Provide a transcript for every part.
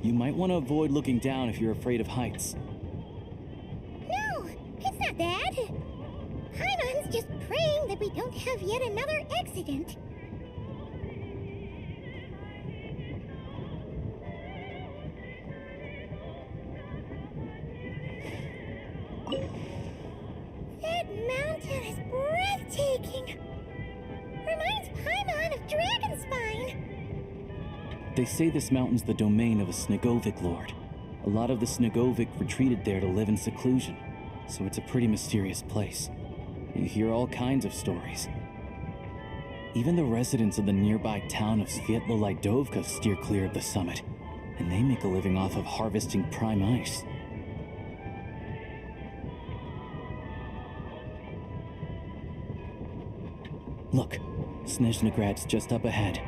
You might want to avoid looking down if you're afraid of heights. No, it's not that. Paimon's just praying that we don't have yet another accident. That mountain is breathtaking. Reminds Paimon of Dragonspine. They say this mountain's the domain of a Snegovic lord. A lot of the Snegovic retreated there to live in seclusion, so it's a pretty mysterious place. You hear all kinds of stories. Even the residents of the nearby town of Svietlo-Lidovka steer clear of the summit, and they make a living off of harvesting prime ice. Look, Snezhnagrad's just up ahead.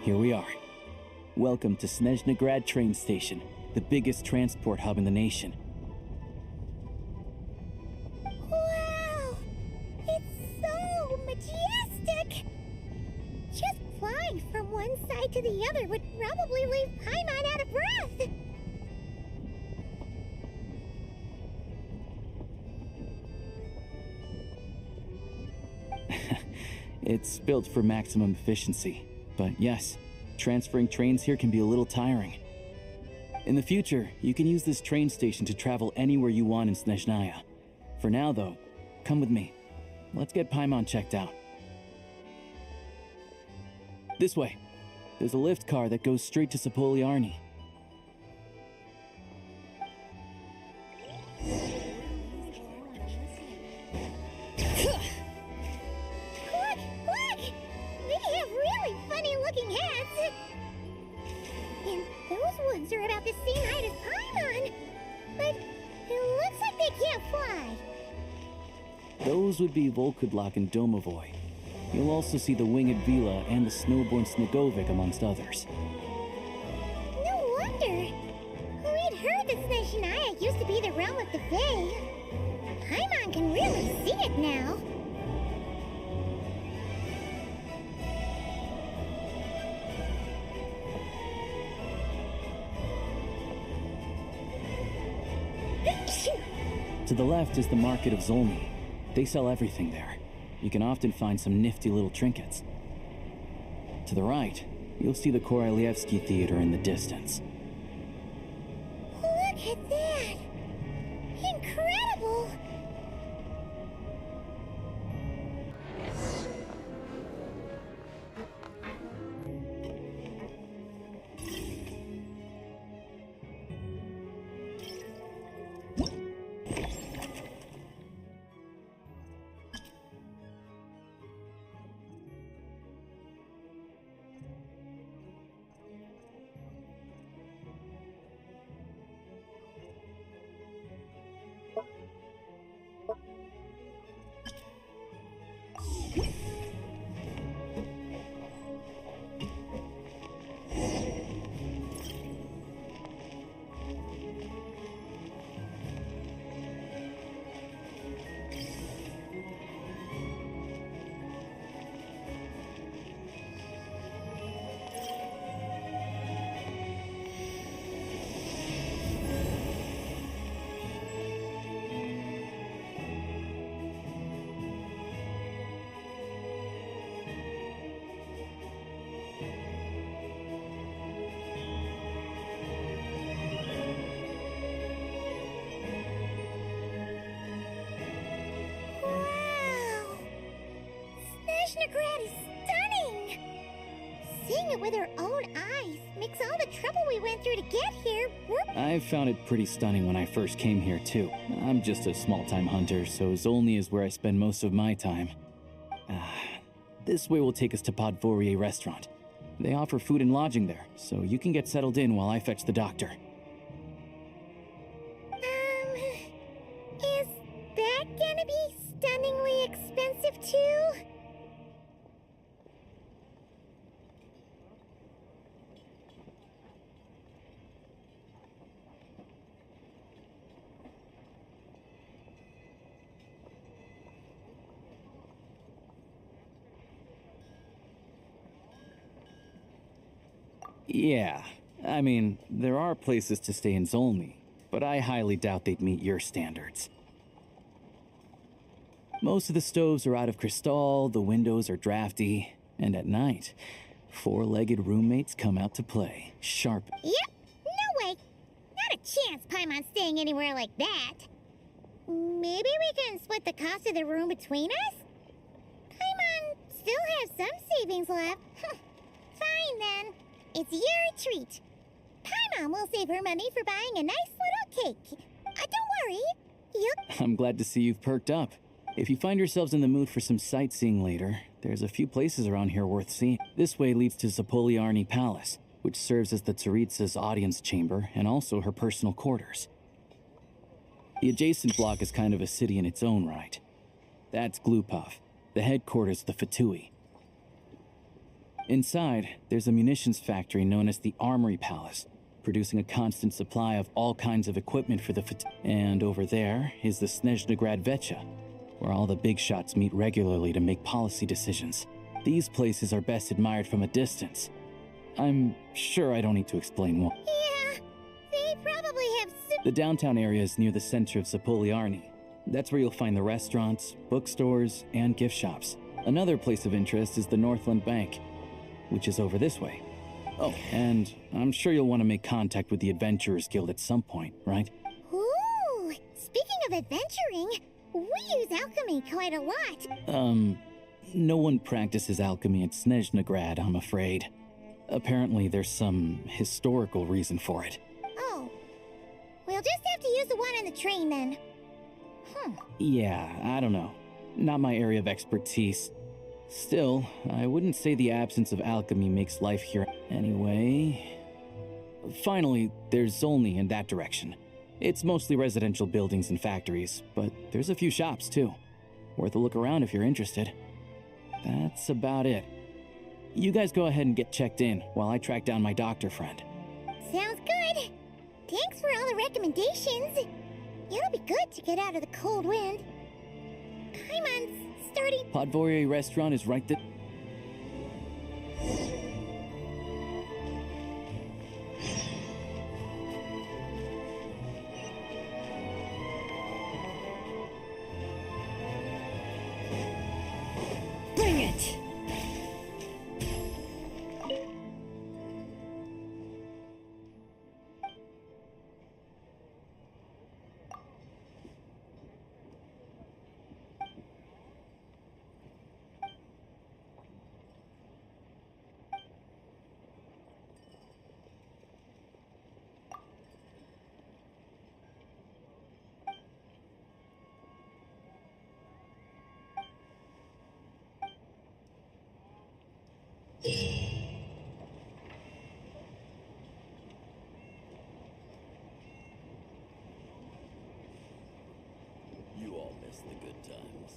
Here we are. Welcome to Snezhnagrad train station, the biggest transport hub in the nation. Wow! It's so majestic! Just flying from one side to the other would probably leave Paimon out of breath! It's built for maximum efficiency, but yes, transferring trains here can be a little tiring. In the future, you can use this train station to travel anywhere you want in Snezhnaya. For now, though, come with me. Let's get Paimon checked out. This way. There's a lift car that goes straight to Sapoliarny. Look! They have really funny-looking hats! And those ones are about the same height as Paimon! But it looks like they can't fly! Those would be Volkudlak and Domovoy. You'll also see the winged Vila and the snowborn Snegovic amongst others. No wonder! We'd heard that Snezhnaya used to be the realm of the Fae. Paimon can really see it now. To the left is the market of Zolny. They sell everything there. You can often find some nifty little trinkets. To the right, you'll see the Korolyevsky Theater in the distance. Look at that! Incredible! it with her own eyes makes all the trouble we went through to get here worth. I found it pretty stunning when I first came here, too. I'm just a small-time hunter, so Zolny is where I spend most of my time. This way will take us to Podvorier restaurant. They offer food and lodging there, so you can get settled in while I fetch the doctor. Is that gonna be stunningly expensive too? Yeah, I mean, there are places to stay in Zolny, but I highly doubt they'd meet your standards. Most of the stoves are out of crystal, the windows are drafty, and at night, four-legged roommates come out to play, sharp. Yep, no way. Not a chance Paimon's staying anywhere like that. Maybe we can split the cost of the room between us? Paimon still has some savings left. Fine then. It's your treat. Paimon will save her money for buying a nice little cake. Don't worry. I'm glad to see you've perked up. If you find yourselves in the mood for some sightseeing later, there's a few places around here worth seeing. This way leads to Zapoliarny Palace, which serves as the Tsaritsa's audience chamber and also her personal quarters. The adjacent block is kind of a city in its own right. That's Glupov, the headquarters of the Fatui. Inside, there's a munitions factory known as the Armory Palace, producing a constant supply of all kinds of equipment for the Fatui. And over there is the Snezhnaya Vecha, where all the big shots meet regularly to make policy decisions. These places are best admired from a distance. I'm sure I don't need to explain why. Yeah, they probably have The downtown area is near the center of Zapoliarny. That's where you'll find the restaurants, bookstores, and gift shops. Another place of interest is the Northland Bank, which is over this way. Oh, and I'm sure you'll want to make contact with the Adventurers Guild at some point, right? Ooh, speaking of adventuring, we use alchemy quite a lot. No one practices alchemy at Snezhnaya, I'm afraid. Apparently there's some historical reason for it. Oh, we'll just have to use the one on the train then. Yeah, I don't know. Not my area of expertise. Still, I wouldn't say the absence of alchemy makes life here. Anyway... Finally, there's Zolny in that direction. It's mostly residential buildings and factories, but there's a few shops too. Worth a look around if you're interested. That's about it. You guys go ahead and get checked in while I track down my doctor friend. Sounds good. Thanks for all the recommendations. It'll be good to get out of the cold wind. Paimon's starting... Podvorier restaurant is right there. Bring it! You all miss the good times.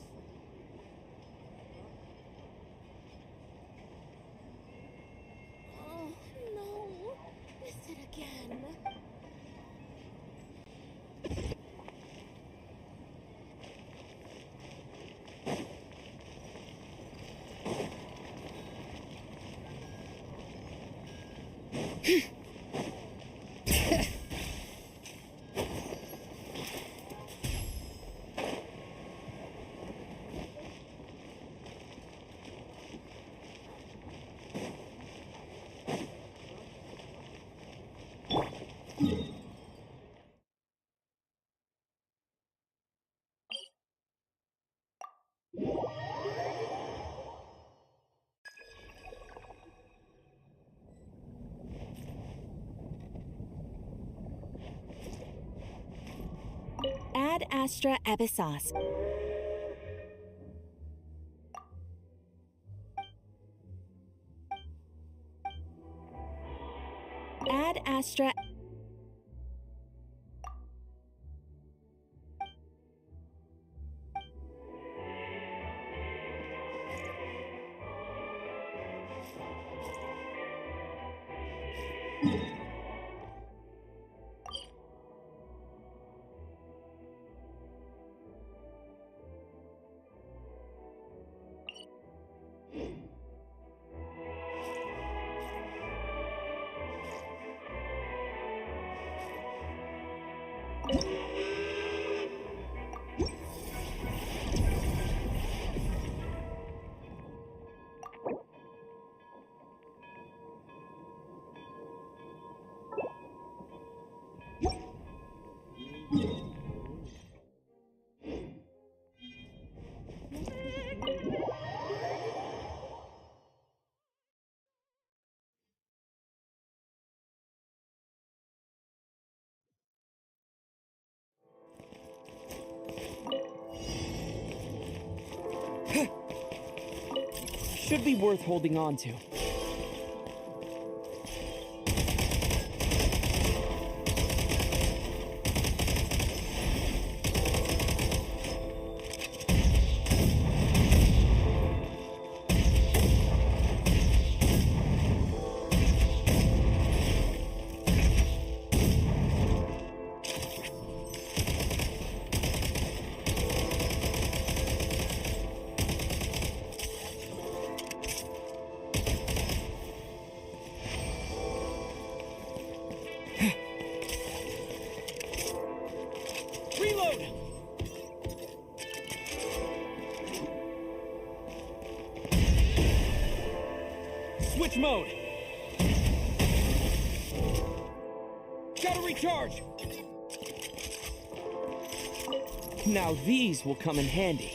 Oh, no. Missed it again. Ad astra episos. Ad astra. Should be worth holding on to. Switch mode! Gotta recharge! Now these will come in handy.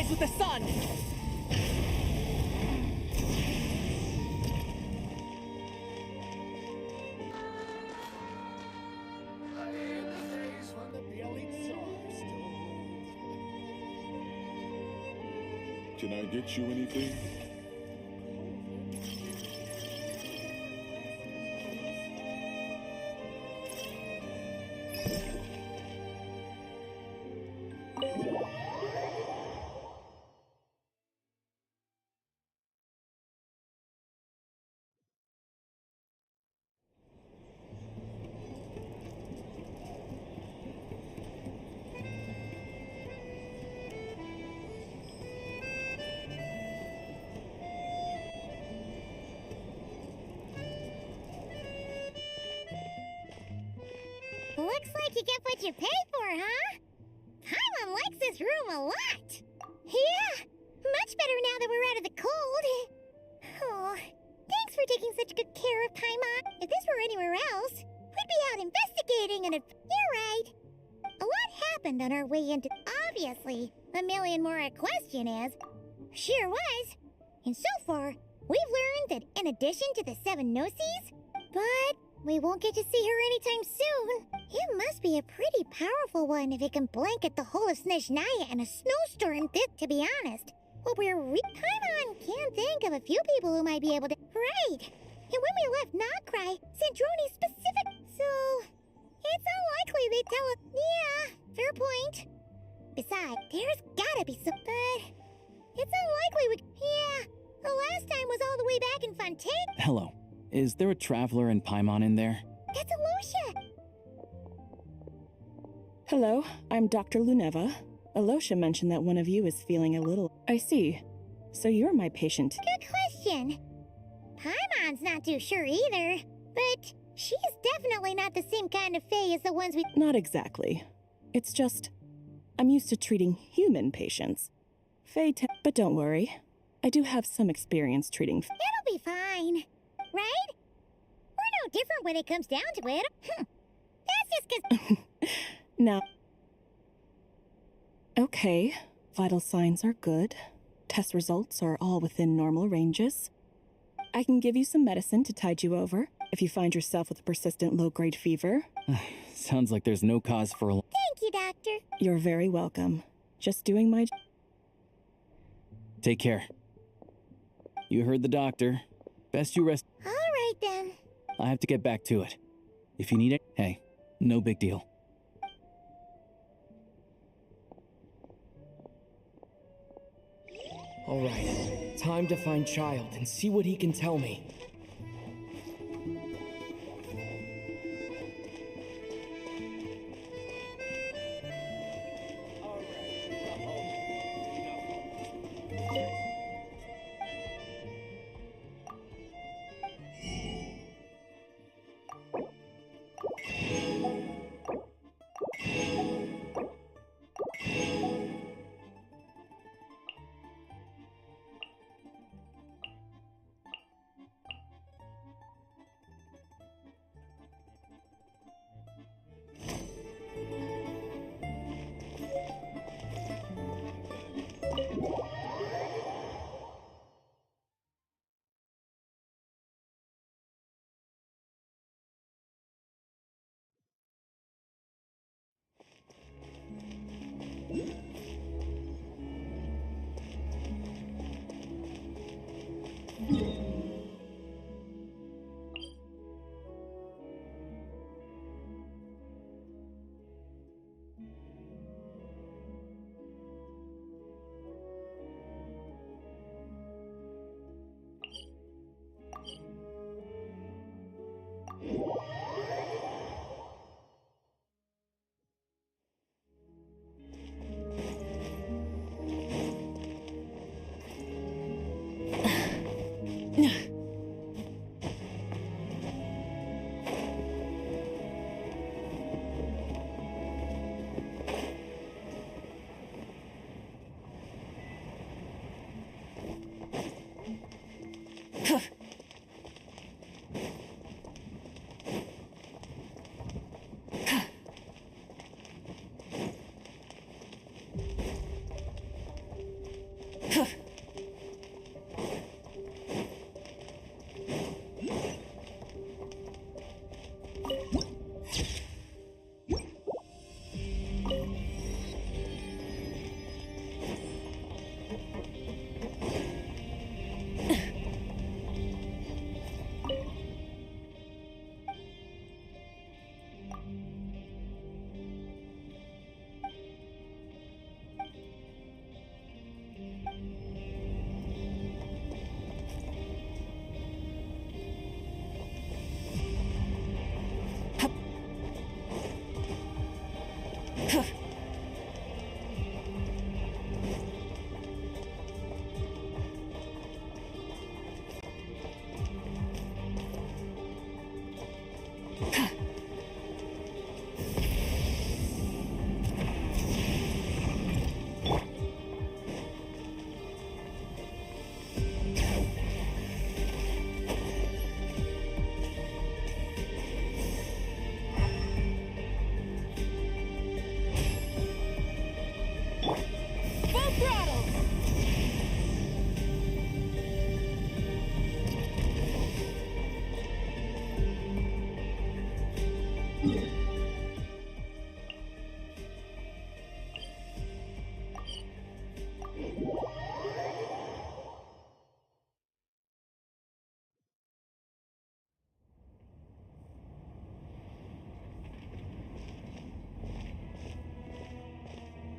rise with the sun! Can I get you anything? Looks like you get what you pay for, huh? Paimon likes this room a lot. Yeah, much better now that we're out of the cold. Oh, thanks for taking such good care of Paimon. If this were anywhere else, we'd be out investigating and you're right. A lot happened on our way into... Obviously, a million more a question is. Sure was. And so far, we've learned that in addition to the 7 Gnosis, but we won't get to see her anytime soon. It must be a pretty powerful one if it can blanket the whole of Snezhnaya in a snowstorm. To be honest, what Paimon can think of a few people who might be able to... Right. And when we left Nocry, Sandroni specific... So, it's unlikely they tell us... Yeah, fair point. Besides, there's gotta be some... But it's unlikely we... Yeah, the last time was all the way back in Fontaine. Hello. Is there a traveler and Paimon in there? That's Alosha. Hello, I'm Dr. Luneva. Alosha mentioned that one of you is feeling a little... I see. So you're my patient. Good question. Paimon's not too sure either, but she's definitely not the same kind of fae as the ones we... Not exactly. It's just... I'm used to treating human patients. But don't worry. I do have some experience treating... It'll be fine. Right? We're no different when it comes down to it. That's just 'cause... Now... Okay, vital signs are good. Test results are all within normal ranges. I can give you some medicine to tide you over if you find yourself with a persistent low-grade fever. Sounds like there's no cause for... Thank you, Doctor. You're very welcome. Just doing my... Take care. You heard the doctor. Best you rest... All right, then. I have to get back to it. If you need it, hey, no big deal. Alright, time to find Child and see what he can tell me.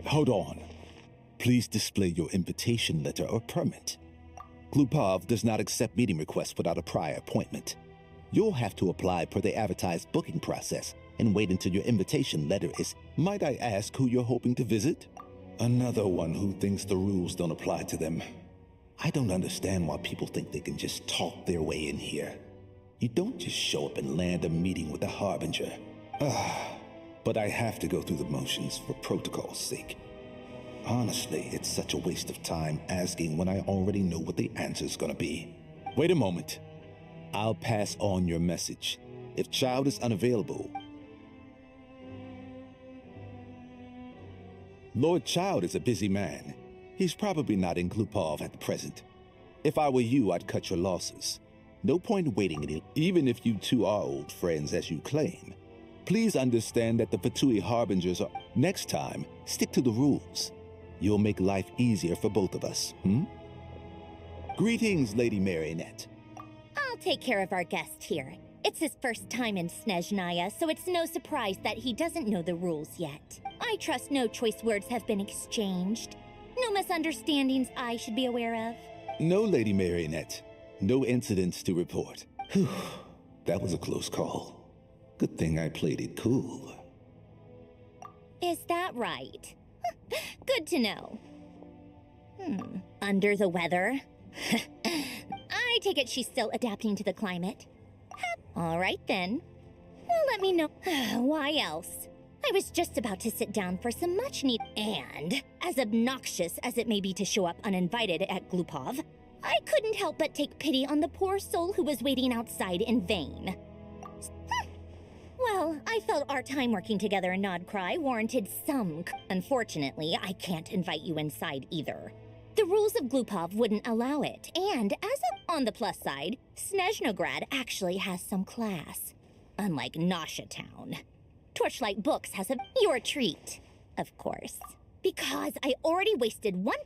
Hold on. Please display your invitation letter or permit. Glupov does not accept meeting requests without a prior appointment. You'll have to apply per the advertised booking process and wait until your invitation letter is... Might I ask who you're hoping to visit? Another one who thinks the rules don't apply to them. I don't understand why people think they can just talk their way in here. You don't just show up and land a meeting with the Harbinger. But I have to go through the motions for protocol's sake. Honestly, it's such a waste of time asking when I already know what the answer's gonna be. Wait a moment. I'll pass on your message. If Child is unavailable... Lord Child is a busy man. He's probably not in Glupov at the present. If I were you, I'd cut your losses. No point waiting it, even if you two are old friends as you claim. Please understand that the Fatui Harbingers are... Next time, stick to the rules. You'll make life easier for both of us, Greetings, Lady Marionette. I'll take care of our guest here. It's his first time in Snezhnaya, so it's no surprise that he doesn't know the rules yet. I trust no choice words have been exchanged. No misunderstandings I should be aware of. No, Lady Marionette. No incidents to report. Whew, that was a close call. Good thing I played it cool. Is that right? Good to know. Under the weather? I take it she's still adapting to the climate. All right then. Well, let me know. Why else? I was just about to sit down for some much need, and as obnoxious as it may be to show up uninvited at Glupov, I couldn't help but take pity on the poor soul who was waiting outside in vain. Well, I felt our time working together in Nod Cry warranted some. Unfortunately, I can't invite you inside either. The rules of Glupov wouldn't allow it, and on the plus side, Snezhnograd actually has some class. Unlike Nasha Town. Torchlight Books has your treat, of course. Because I already wasted one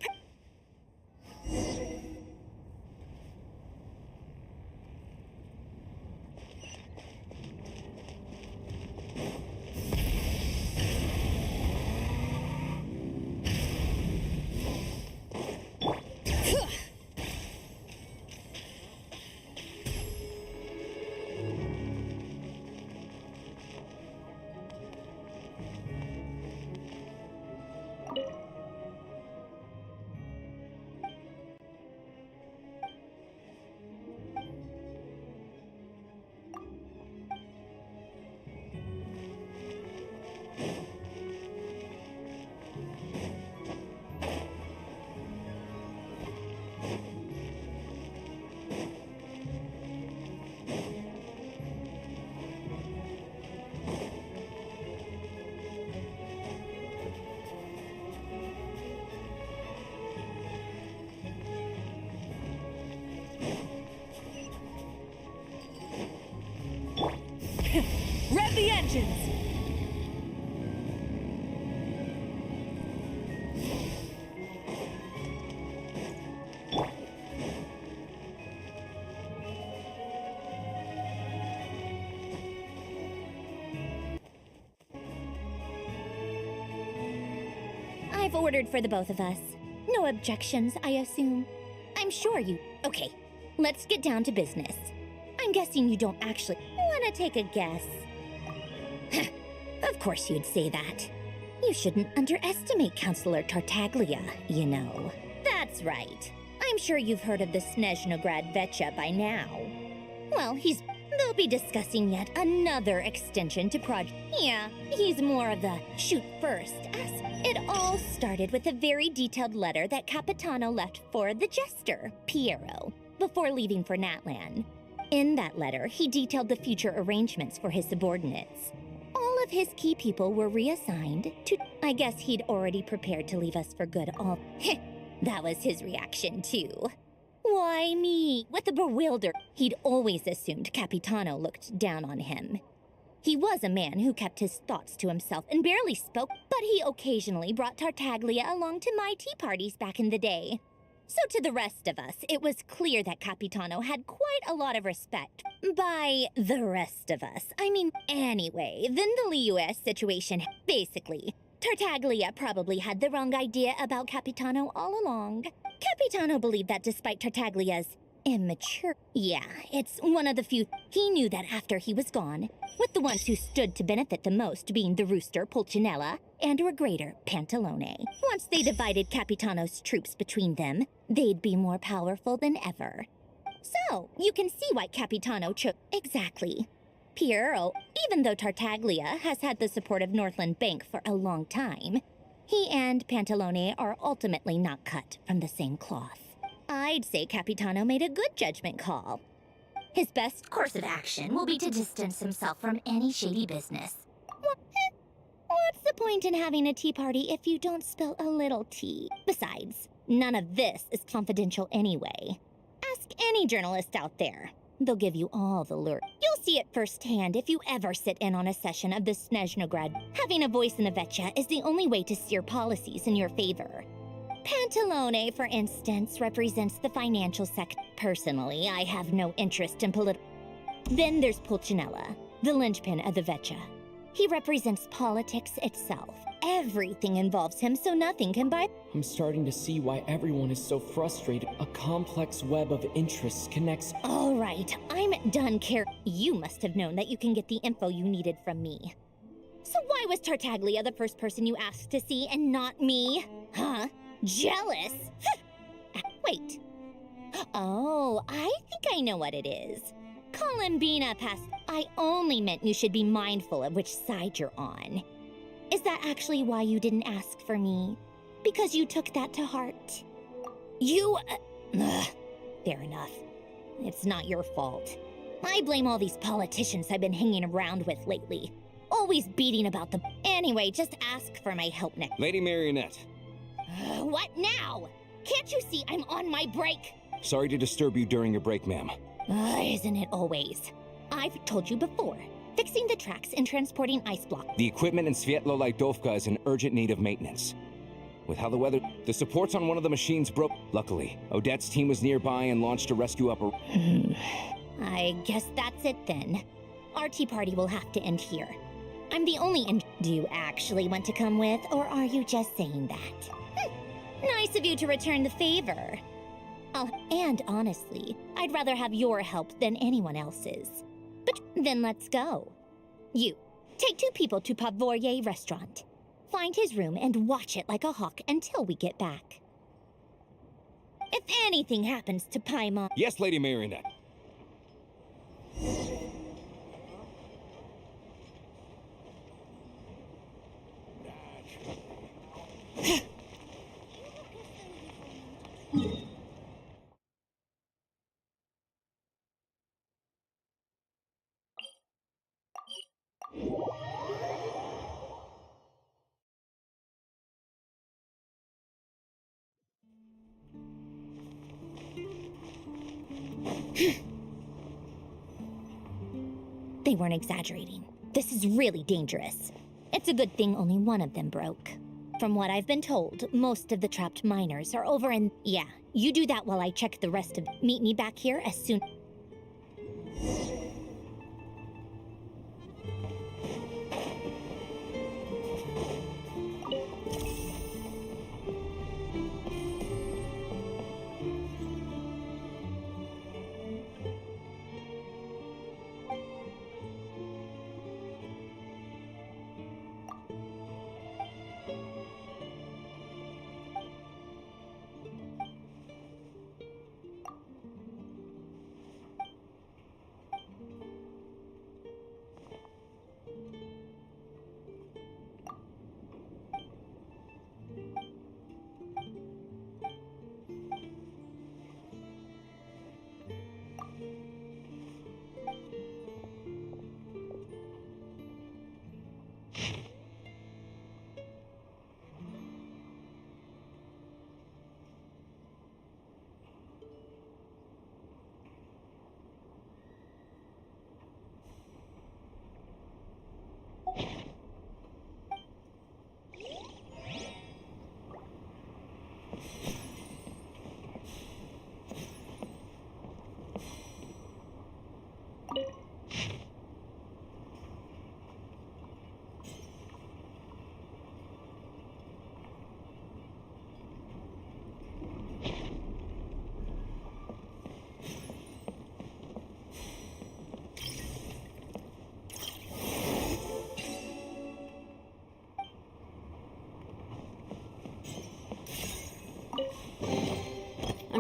Rev the engines! I've ordered for the both of us. No objections, I assume. I'm sure you... Okay, let's get down to business. I'm guessing you don't actually want to take a guess. Of course you'd say that. You shouldn't underestimate Counselor Tartaglia, you know. That's right. I'm sure you've heard of the Snezhnograd Vecha by now. Well, they'll be discussing yet another extension to project. Yeah, he's more of the shoot first aspect. It all started with a very detailed letter that Capitano left for the jester, Piero, before leaving for Natlan. In that letter, he detailed the future arrangements for his subordinates. All of his key people were reassigned to... I guess he'd already prepared to leave us for good all... That was his reaction, too. Why me? With a bewilder. He'd always assumed Capitano looked down on him. He was a man who kept his thoughts to himself and barely spoke, but he occasionally brought Tartaglia along to my tea parties back in the day. So to the rest of us, it was clear that Capitano had quite a lot of respect. By the rest of us, I mean, anyway, then the Liu situation, basically, Tartaglia probably had the wrong idea about Capitano all along. Capitano believed that despite Tartaglia's immature... Yeah, it's one of the few... He knew that after he was gone, with the ones who stood to benefit the most being the rooster Pulcinella and Regrator Pantalone. Once they divided Capitano's troops between them, they'd be more powerful than ever. So, you can see why Capitano chose... Exactly. Piero, even though Tartaglia has had the support of Northland Bank for a long time, he and Pantalone are ultimately not cut from the same cloth. I'd say Capitano made a good judgment call. His best course of action will be to distance himself from any shady business. What's the point in having a tea party if you don't spill a little tea? Besides, none of this is confidential anyway. Ask any journalist out there. They'll give you all the lure. You'll see it firsthand if you ever sit in on a session of the Snezhnaya. Having a voice in the Vetcha is the only way to steer policies in your favor. Pantalone, for instance, represents the financial sector. Personally, I have no interest in political... Then there's Pulcinella, the linchpin of the Vetcha. He represents politics itself. Everything involves him, so nothing can buy... I'm starting to see why everyone is so frustrated. A complex web of interests connects... All right, I'm done caring. You must have known that you can get the info you needed from me. So why was Tartaglia the first person you asked to see and not me? Huh? Jealous? Wait. Oh, I think I know what it is. Columbina passed. I only meant you should be mindful of which side you're on. Is that actually why you didn't ask for me? Because you took that to heart? You... fair enough. It's not your fault. I blame all these politicians I've been hanging around with lately. Always beating about the... Anyway, just ask for my help next... Lady Marionette. What now? Can't you see I'm on my break? Sorry to disturb you during your break, ma'am. Isn't it always? I've told you before. Fixing the tracks and transporting ice block. The equipment in Svietlo-Lidovka is in urgent need of maintenance. With how the weather... The supports on one of the machines broke. Luckily, Odette's team was nearby and launched a rescue operation. I guess that's it then. Our tea party will have to end here. I'm the only Do you actually want to come with, or are you just saying that? Nice of you to return the favor. And honestly, I'd rather have your help than anyone else's. But then let's go. You, take 2 people to Pavoye restaurant. Find his room and watch it like a hawk until we get back. If anything happens to Paimon... Yes, Lady Marionette. They weren't exaggerating. This is really dangerous. It's a good thing only one of them broke. From what I've been told, most of the trapped miners are over in... Yeah, you do that while I check the rest of... Meet me back here as soon...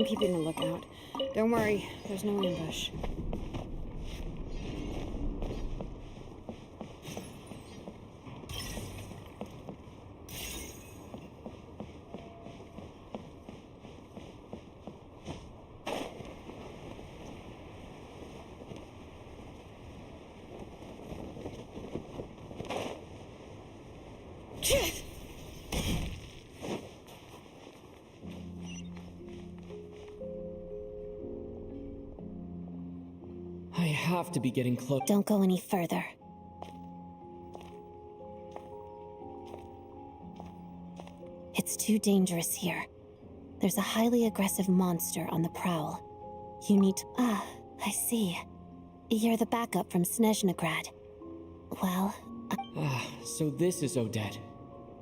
I'm keeping a lookout. Don't worry, there's no ambush. I have to be getting close. Don't go any further. It's too dangerous here. There's a highly aggressive monster on the prowl. You need to... Ah, I see. You're the backup from Snezhnaya. Well... So this is Odette.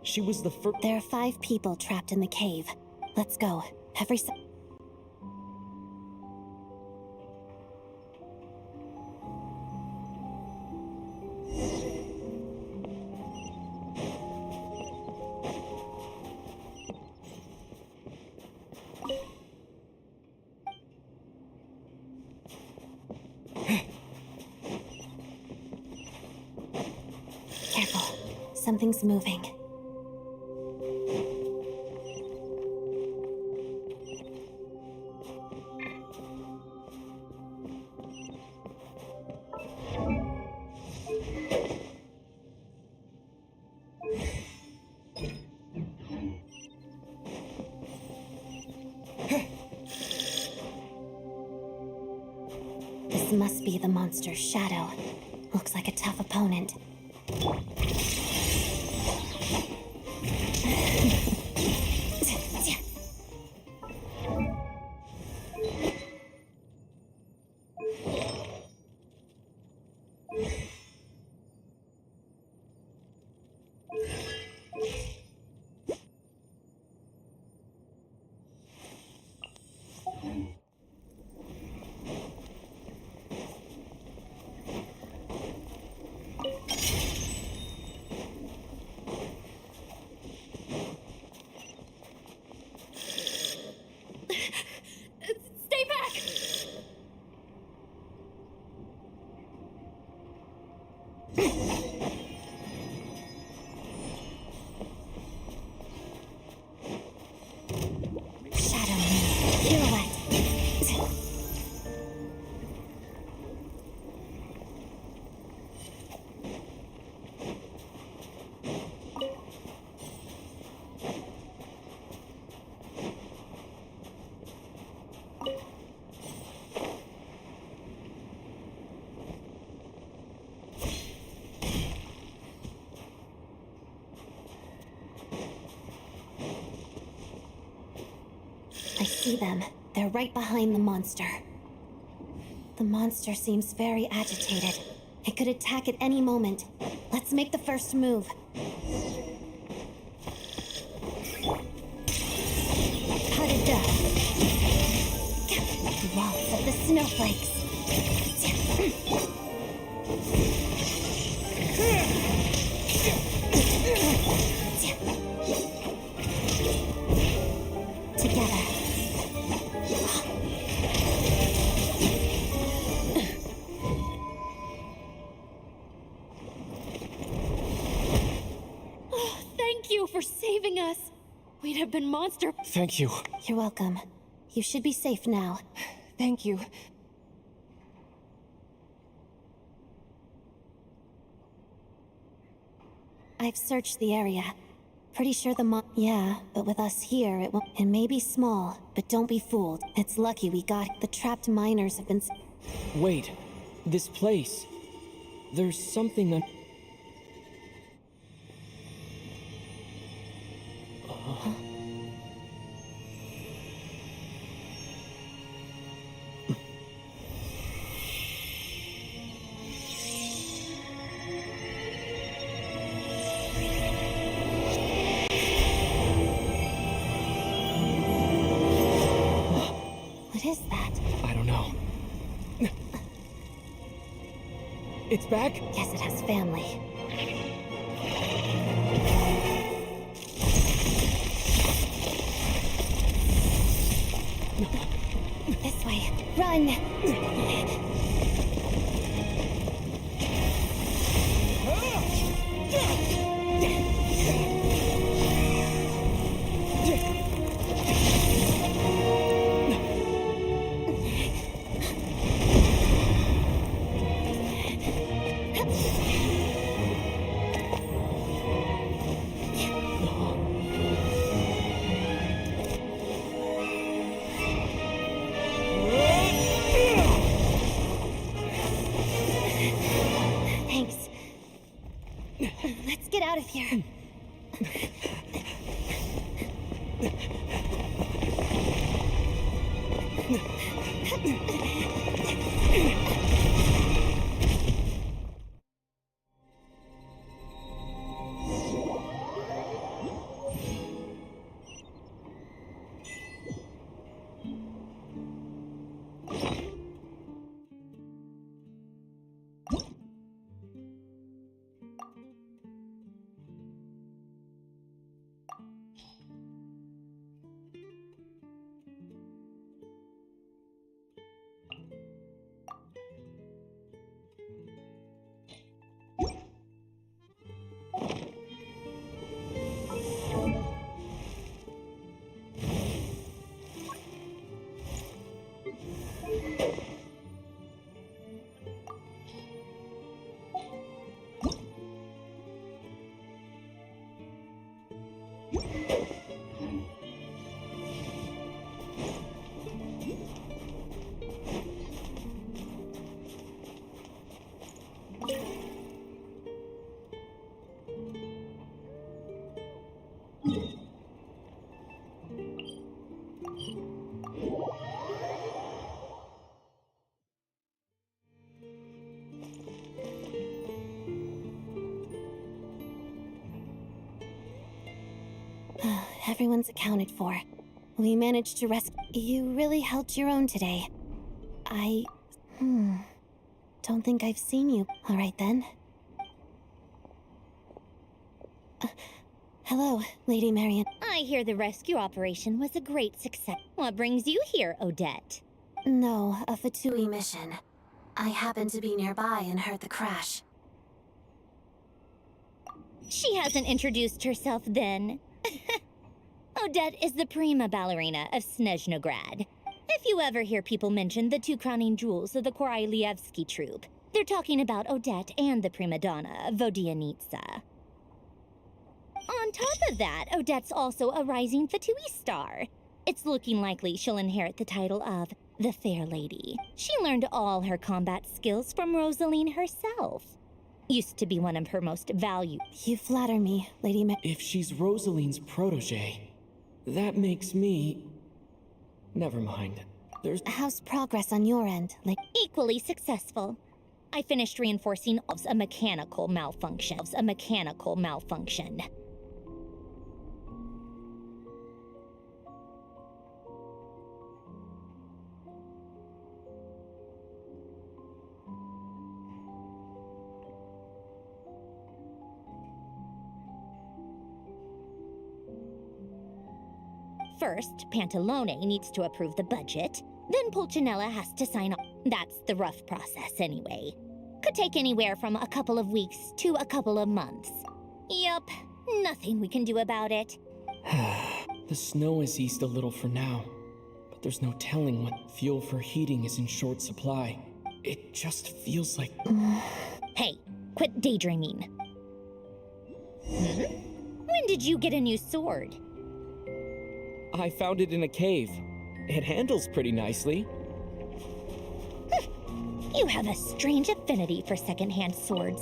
She was the first... There are 5 people trapped in the cave. Let's go. Careful. Something's moving. This must be the monster's shadow. Looks like a tough opponent. Stay back! Shadow move. Pirouette. I see them. They're right behind the monster. The monster seems very agitated. It could attack at any moment. Let's make the first move. Pas-de-deux. Waltz of the snowflakes. Together. Thank you for saving us. We'd have been monster. Thank you. You're welcome. You should be safe now. Thank you. I've searched the area. Pretty sure Yeah, but with us here, it won't. It may be small, but don't be fooled. It's lucky we got. The trapped miners have been. Wait. This place. There's something on... What is that? I don't know. It's back? Guess it has family. This way. Run! Thanks. Let's get out of here. Everyone's accounted for. We managed to rescue. You really held your own today. I don't think I've seen you. All right then. Hello, Lady Marion. I hear the rescue operation was a great success. What brings you here, Odette? No, a Fatui mission. I happened to be nearby and heard the crash. She hasn't introduced herself then. Odette is the prima ballerina of Snezhnaya. If you ever hear people mention the two crowning jewels of the Korolievsky troupe, they're talking about Odette and the prima donna, Vodianitsa. On top of that, Odette's also a rising Fatui star. It's looking likely she'll inherit the title of the Fair Lady. She learned all her combat skills from Rosaline herself. Used to be one of her most valued. You flatter me, Lady If she's Rosaline's protege, that makes me... Never mind. How's progress on your end? Equally successful. I finished reinforcing a mechanical malfunction. First, Pantalone needs to approve the budget, then Pulcinella has to sign off. That's the rough process anyway. Could take anywhere from a couple of weeks to a couple of months. Yup, nothing we can do about it. The snow has eased a little for now, but there's no telling what fuel for heating is in short supply. It just feels like... Hey, quit daydreaming. When did you get a new sword? I found it in a cave. It handles pretty nicely. You have a strange affinity for secondhand swords.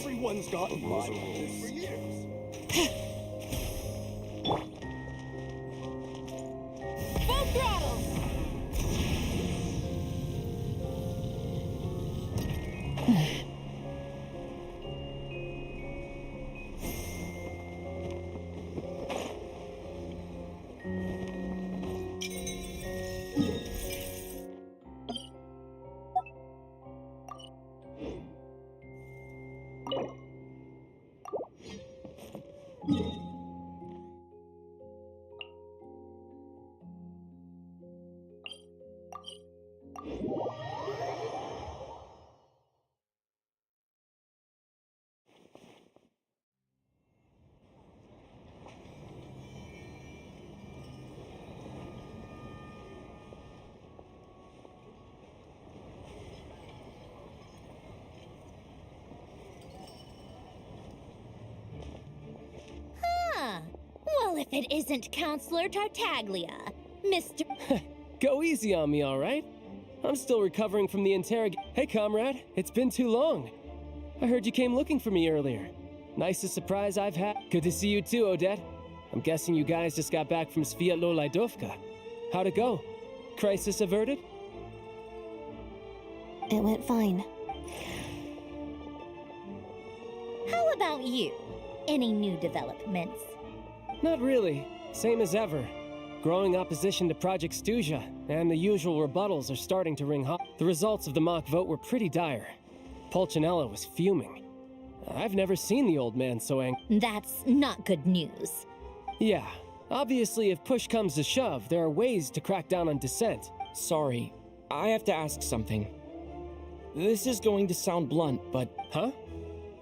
Everyone's gotten by this for years. Full throttle! Well, if it isn't Counselor Tartaglia, Mr. Go easy on me, all right? I'm still recovering from the interrogation. Hey, comrade, it's been too long. I heard you came looking for me earlier. Nicest surprise I've had. Good to see you too, Odette. I'm guessing you guys just got back from Sviatlo-Laidovka. How'd it go? Crisis averted? It went fine. How about you? Any new developments? Not really. Same as ever. Growing opposition to Project Stuzha, and the usual rebuttals are starting to ring hot. The results of the mock vote were pretty dire. Pulcinella was fuming. I've never seen the old man so angry. That's not good news. Yeah. Obviously, if push comes to shove, there are ways to crack down on dissent. Sorry, I have to ask something. This is going to sound blunt, but... Huh?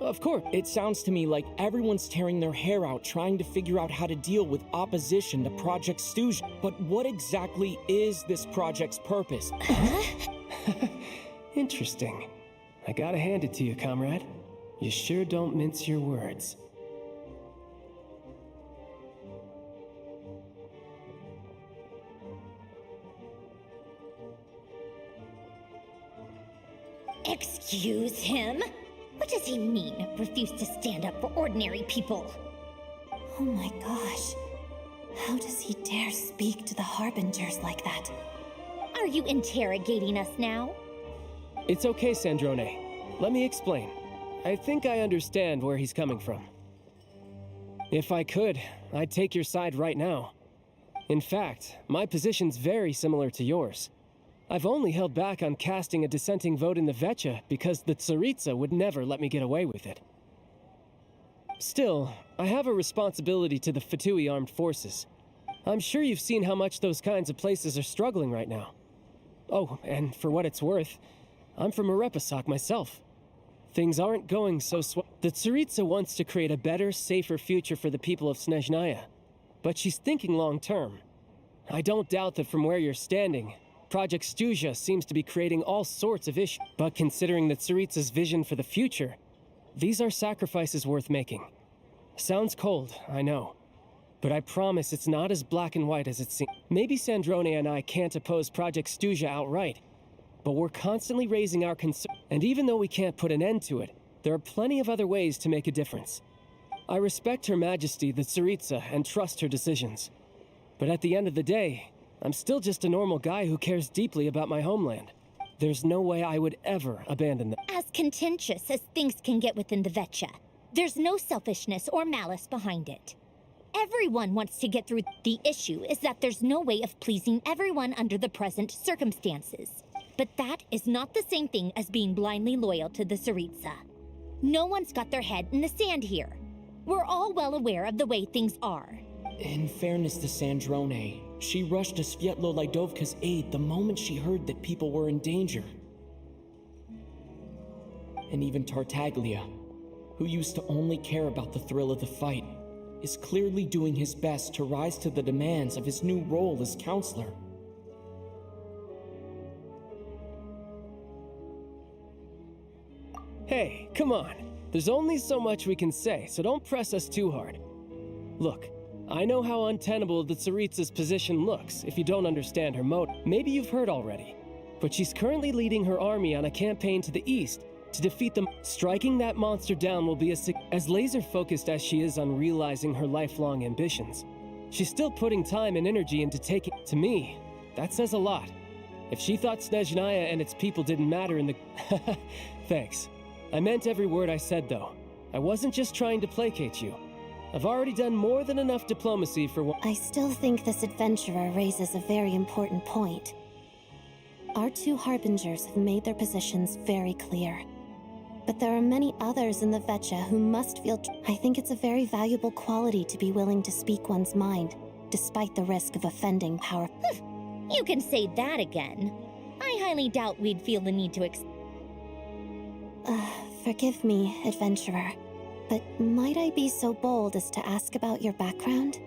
Of course. It sounds to me like everyone's tearing their hair out trying to figure out how to deal with opposition to Project Stuzha. But what exactly is this project's purpose? Interesting. I gotta hand it to you, comrade. You sure don't mince your words. Excuse him? What does he mean, refuse to stand up for ordinary people? Oh my gosh. How does he dare speak to the Harbingers like that? Are you interrogating us now? It's okay, Sandrone. Let me explain. I think I understand where he's coming from. If I could, I'd take your side right now. In fact, my position's very similar to yours. I've only held back on casting a dissenting vote in the Vecha because the Tsaritsa would never let me get away with it. Still, I have a responsibility to the Fatui armed forces. I'm sure you've seen how much those kinds of places are struggling right now. Oh, and for what it's worth, I'm from Arepasak myself. Things aren't going so The Tsaritsa wants to create a better, safer future for the people of Snezhnaya. But she's thinking long-term. I don't doubt that from where you're standing, Project Stuzha seems to be creating all sorts of issues. But considering the Tsaritsa's vision for the future, these are sacrifices worth making. Sounds cold, I know. But I promise it's not as black and white as it seems. Maybe Sandrone and I can't oppose Project Stuzha outright, but we're constantly raising our concern. And even though we can't put an end to it, there are plenty of other ways to make a difference. I respect Her Majesty, the Tsaritsa, and trust her decisions. But at the end of the day, I'm still just a normal guy who cares deeply about my homeland. There's no way I would ever abandon them. As contentious as things can get within the Vecha, there's no selfishness or malice behind it. Everyone wants to get through. The issue is that there's no way of pleasing everyone under the present circumstances. But that is not the same thing as being blindly loyal to the Tsaritsa. No one's got their head in the sand here. We're all well aware of the way things are. In fairness to Sandrone, she rushed to Sviatlo-Laidovka's aid the moment she heard that people were in danger. And even Tartaglia, who used to only care about the thrill of the fight, is clearly doing his best to rise to the demands of his new role as counselor. Hey, come on. There's only so much we can say, so don't press us too hard. Look, I know how untenable the Tsaritsa's position looks if you don't understand her motive. Maybe you've heard already, but she's currently leading her army on a campaign to the east to defeat them. Striking that monster down will be as laser-focused as she is on realizing her lifelong ambitions. She's still putting time and energy into taking... To me, that says a lot. If she thought Snezhnaya and its people didn't matter in the... Thanks. I meant every word I said, though. I wasn't just trying to placate you. I've already done more than enough diplomacy for one... I still think this adventurer raises a very important point. Our two harbingers have made their positions very clear. But there are many others in the Vecha who must feel... I think it's a very valuable quality to be willing to speak one's mind, despite the risk of offending power. You can say that again. I highly doubt we'd feel the need to Forgive me, adventurer, but might I be so bold as to ask about your background?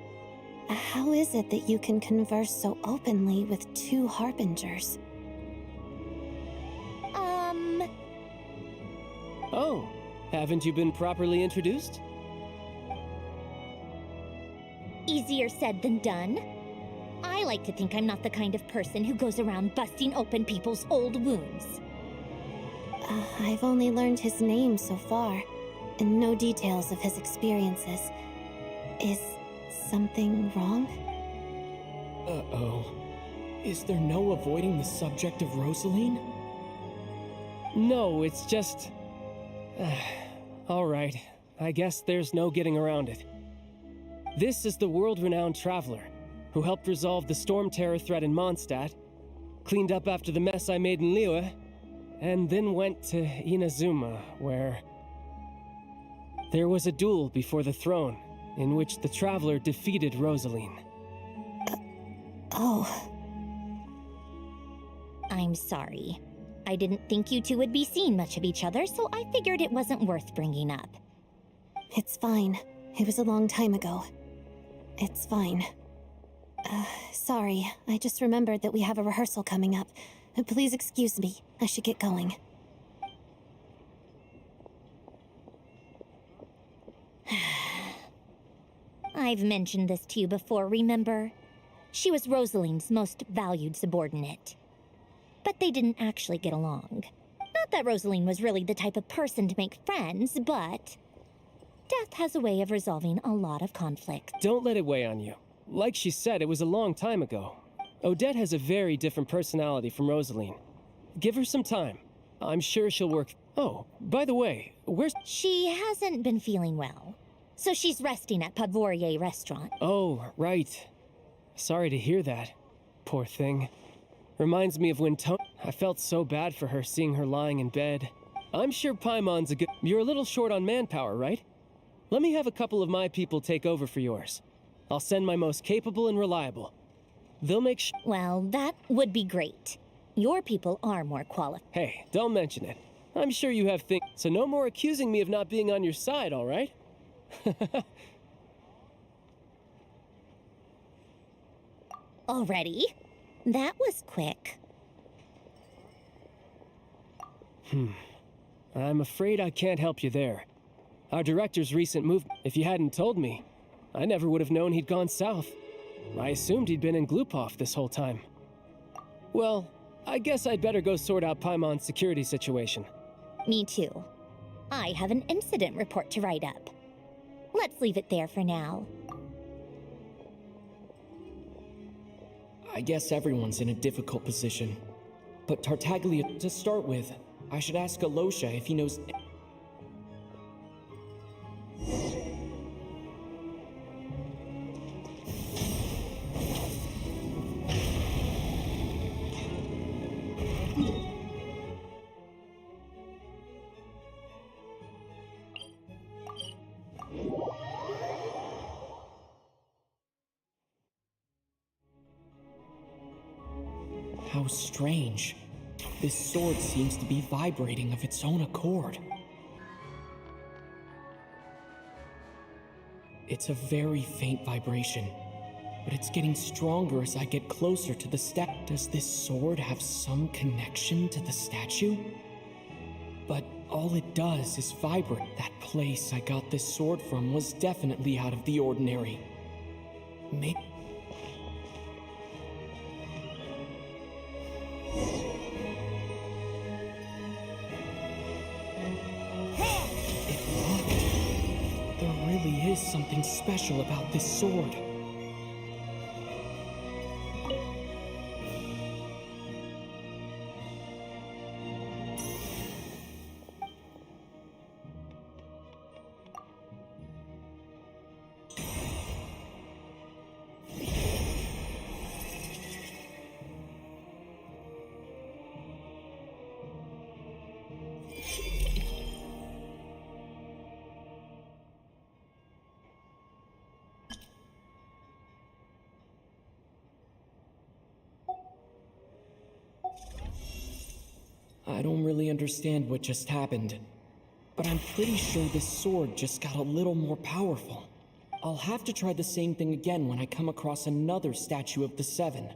How is it that you can converse so openly with two harbingers? Oh, haven't you been properly introduced? Easier said than done. I like to think I'm not the kind of person who goes around busting open people's old wounds. I've only learned his name so far, and no details of his experiences. Is something wrong? Uh-oh. Is there no avoiding the subject of Rosaline? No, it's just... all right. I guess there's no getting around it. This is the world-renowned traveler who helped resolve the storm terror threat in Mondstadt, cleaned up after the mess I made in Liyue, and then went to Inazuma, where there was a duel before the throne in which the traveler defeated Rosaline. I'm sorry. I didn't think you two would be seeing much of each other, so I figured it wasn't worth bringing up. It's fine. It was a long time ago. It's fine. Sorry, I just remembered that we have a rehearsal coming up. Please excuse me. I should get going. I've mentioned this to you before, remember? She was Rosaline's most valued subordinate. But they didn't actually get along. Not that Rosaline was really the type of person to make friends, but... death has a way of resolving a lot of conflict. Don't let it weigh on you. Like she said, it was a long time ago. Odette has a very different personality from Rosaline. Give her some time. I'm sure she'll work... Oh, by the way, where's... She hasn't been feeling well, so she's resting at Padvorier restaurant. Oh, right. Sorry to hear that. Poor thing. Reminds me of when I felt so bad for her seeing her lying in bed. I'm sure Paimon's a good... You're a little short on manpower, right? Let me have a couple of my people take over for yours. I'll send my most capable and reliable. They'll make Well, that would be great. Your people are more qualified. Hey, don't mention it. I'm sure you have things... So no more accusing me of not being on your side, all right? Already? That was quick. I'm afraid I can't help you there. Our director's recent move... If you hadn't told me, I never would have known he'd gone south. I assumed he'd been in Glupov this whole time. Well, I guess I'd better go sort out Paimon's security situation. Me too. I have an incident report to write up. Let's leave it there for now. I guess everyone's in a difficult position. But Tartaglia, to start with, I should ask Alosha if he knows... How strange. This sword seems to be vibrating of its own accord. It's a very faint vibration, but it's getting stronger as I get closer to the Does this sword have some connection to the statue? But all it does is vibrate. That place I got this sword from was definitely out of the ordinary. Maybe... There is something special about this sword. don't really understand what just happened, but I'm pretty sure this sword just got a little more powerful. I'll have to try the same thing again when I come across another statue of the Seven.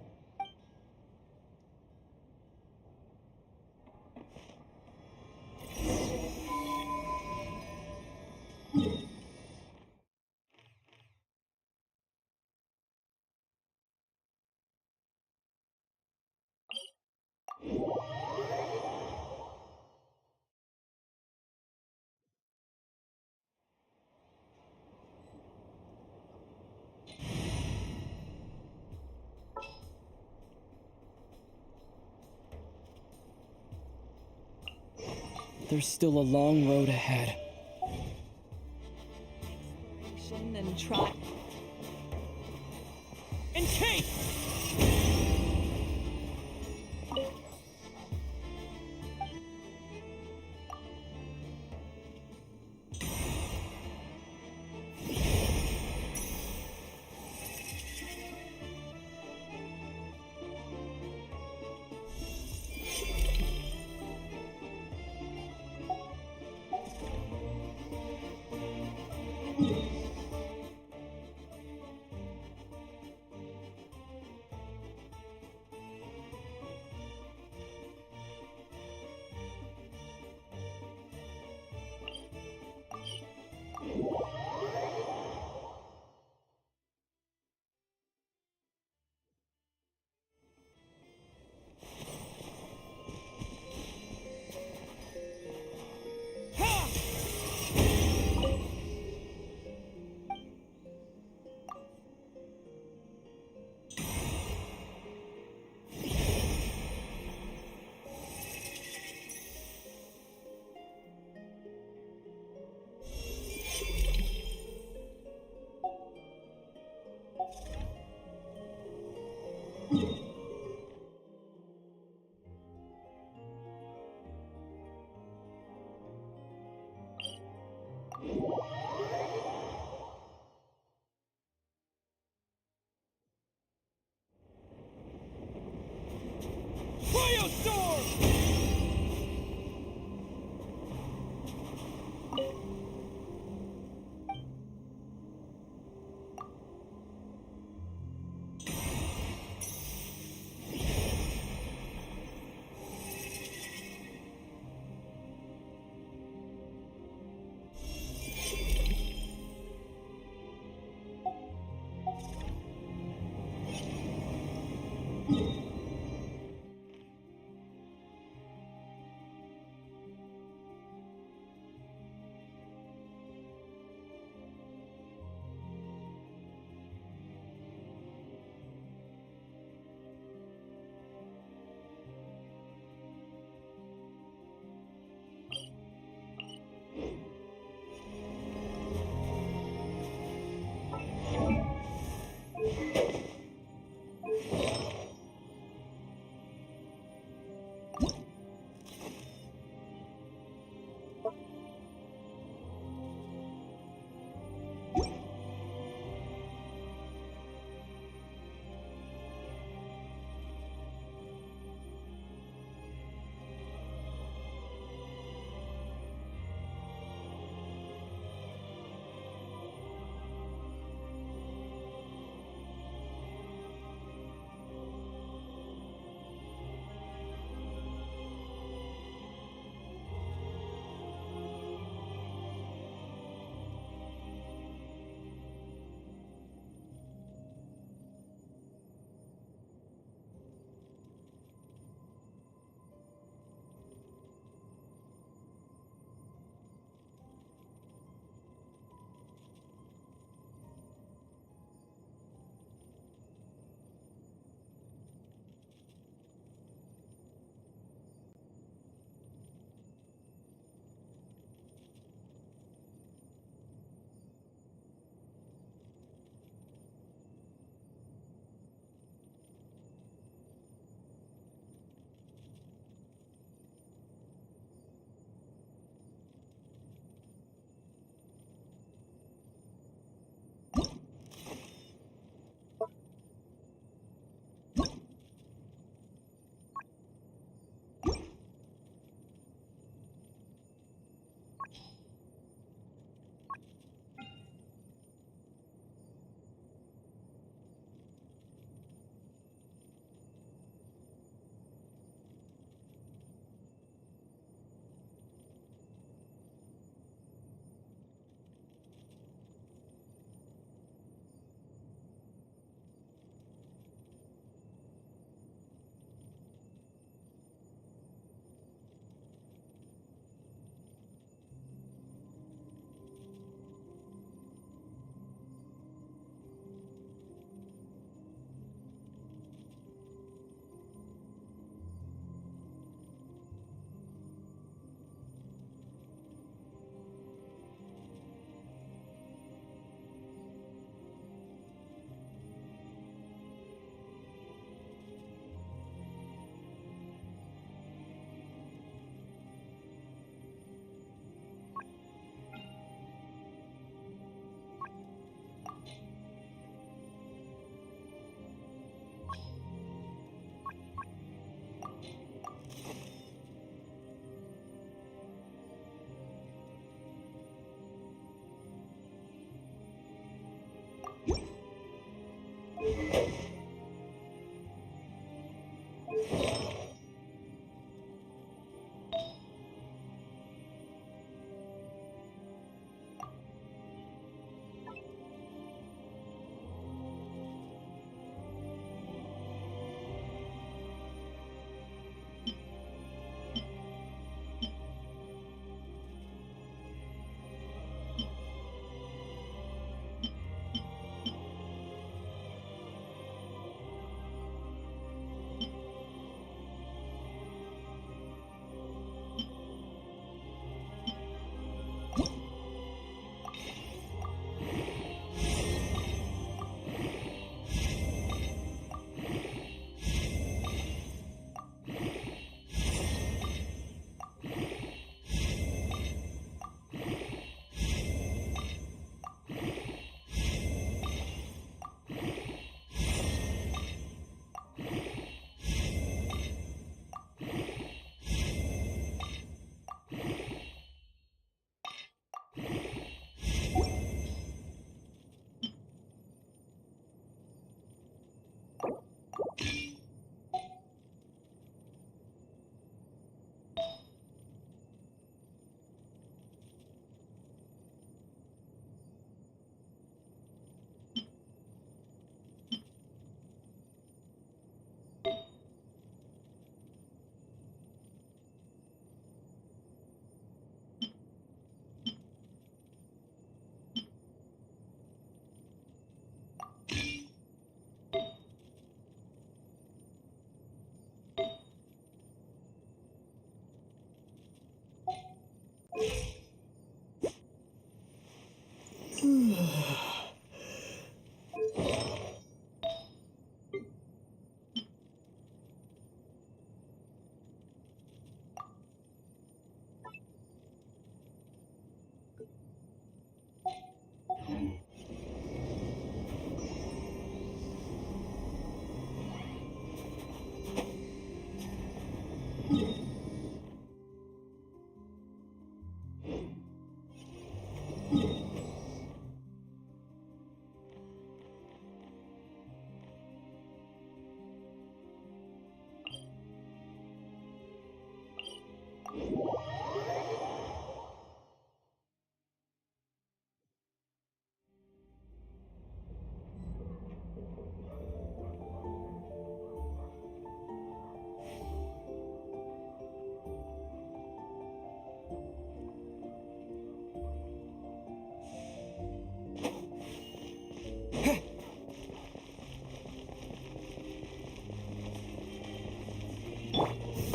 There's still a long road ahead. And try. And Kate!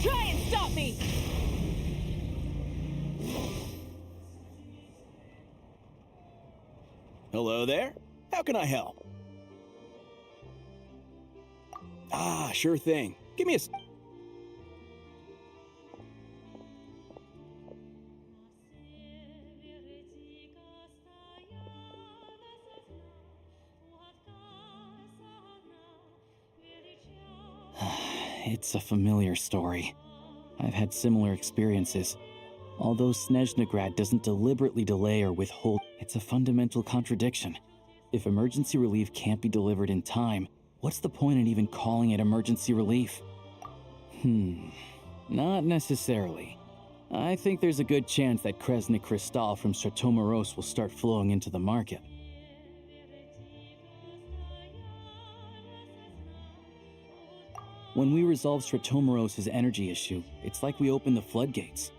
Try and stop me! Hello there. How can I help? Ah, sure thing. Give me a... It's a familiar story. I've had similar experiences. Although Snezhnaya doesn't deliberately delay or withhold, it's a fundamental contradiction. If emergency relief can't be delivered in time, what's the point in even calling it emergency relief? Not necessarily. I think there's a good chance that Kresnik Crystal from Stratomoros will start flowing into the market. When we resolve Stratomoros' energy issue, it's like we open the floodgates.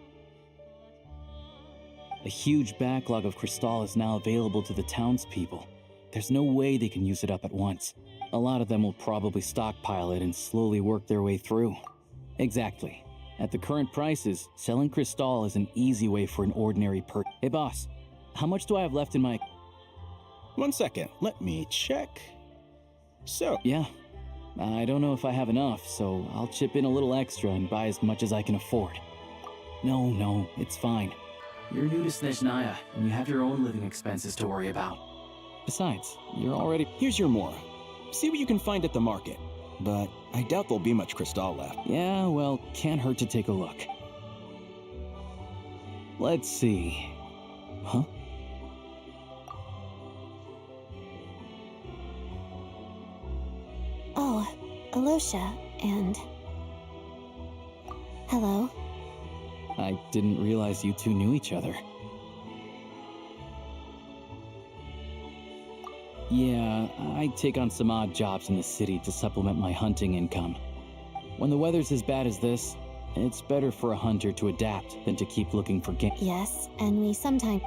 A huge backlog of crystal is now available to the townspeople. There's no way they can use it up at once. A lot of them will probably stockpile it and slowly work their way through. Exactly. At the current prices, selling crystal is an easy way for an ordinary person. Hey boss, how much do I have left in my... 1 second, let me check. So... Yeah, I don't know if I have enough, so I'll chip in a little extra and buy as much as I can afford. No, it's fine. You're new to Snezhnaya, and you have your own living expenses to worry about. Besides, you're already... Here's your more. See what you can find at the market. But I doubt there'll be much crystal left. Yeah, well, can't hurt to take a look. Let's see... Huh? Oh, Alosha, and... Hello. I didn't realize you two knew each other. Yeah, I take on some odd jobs in the city to supplement my hunting income. When the weather's as bad as this, it's better for a hunter to adapt than to keep looking for game. Yes, and we sometimes...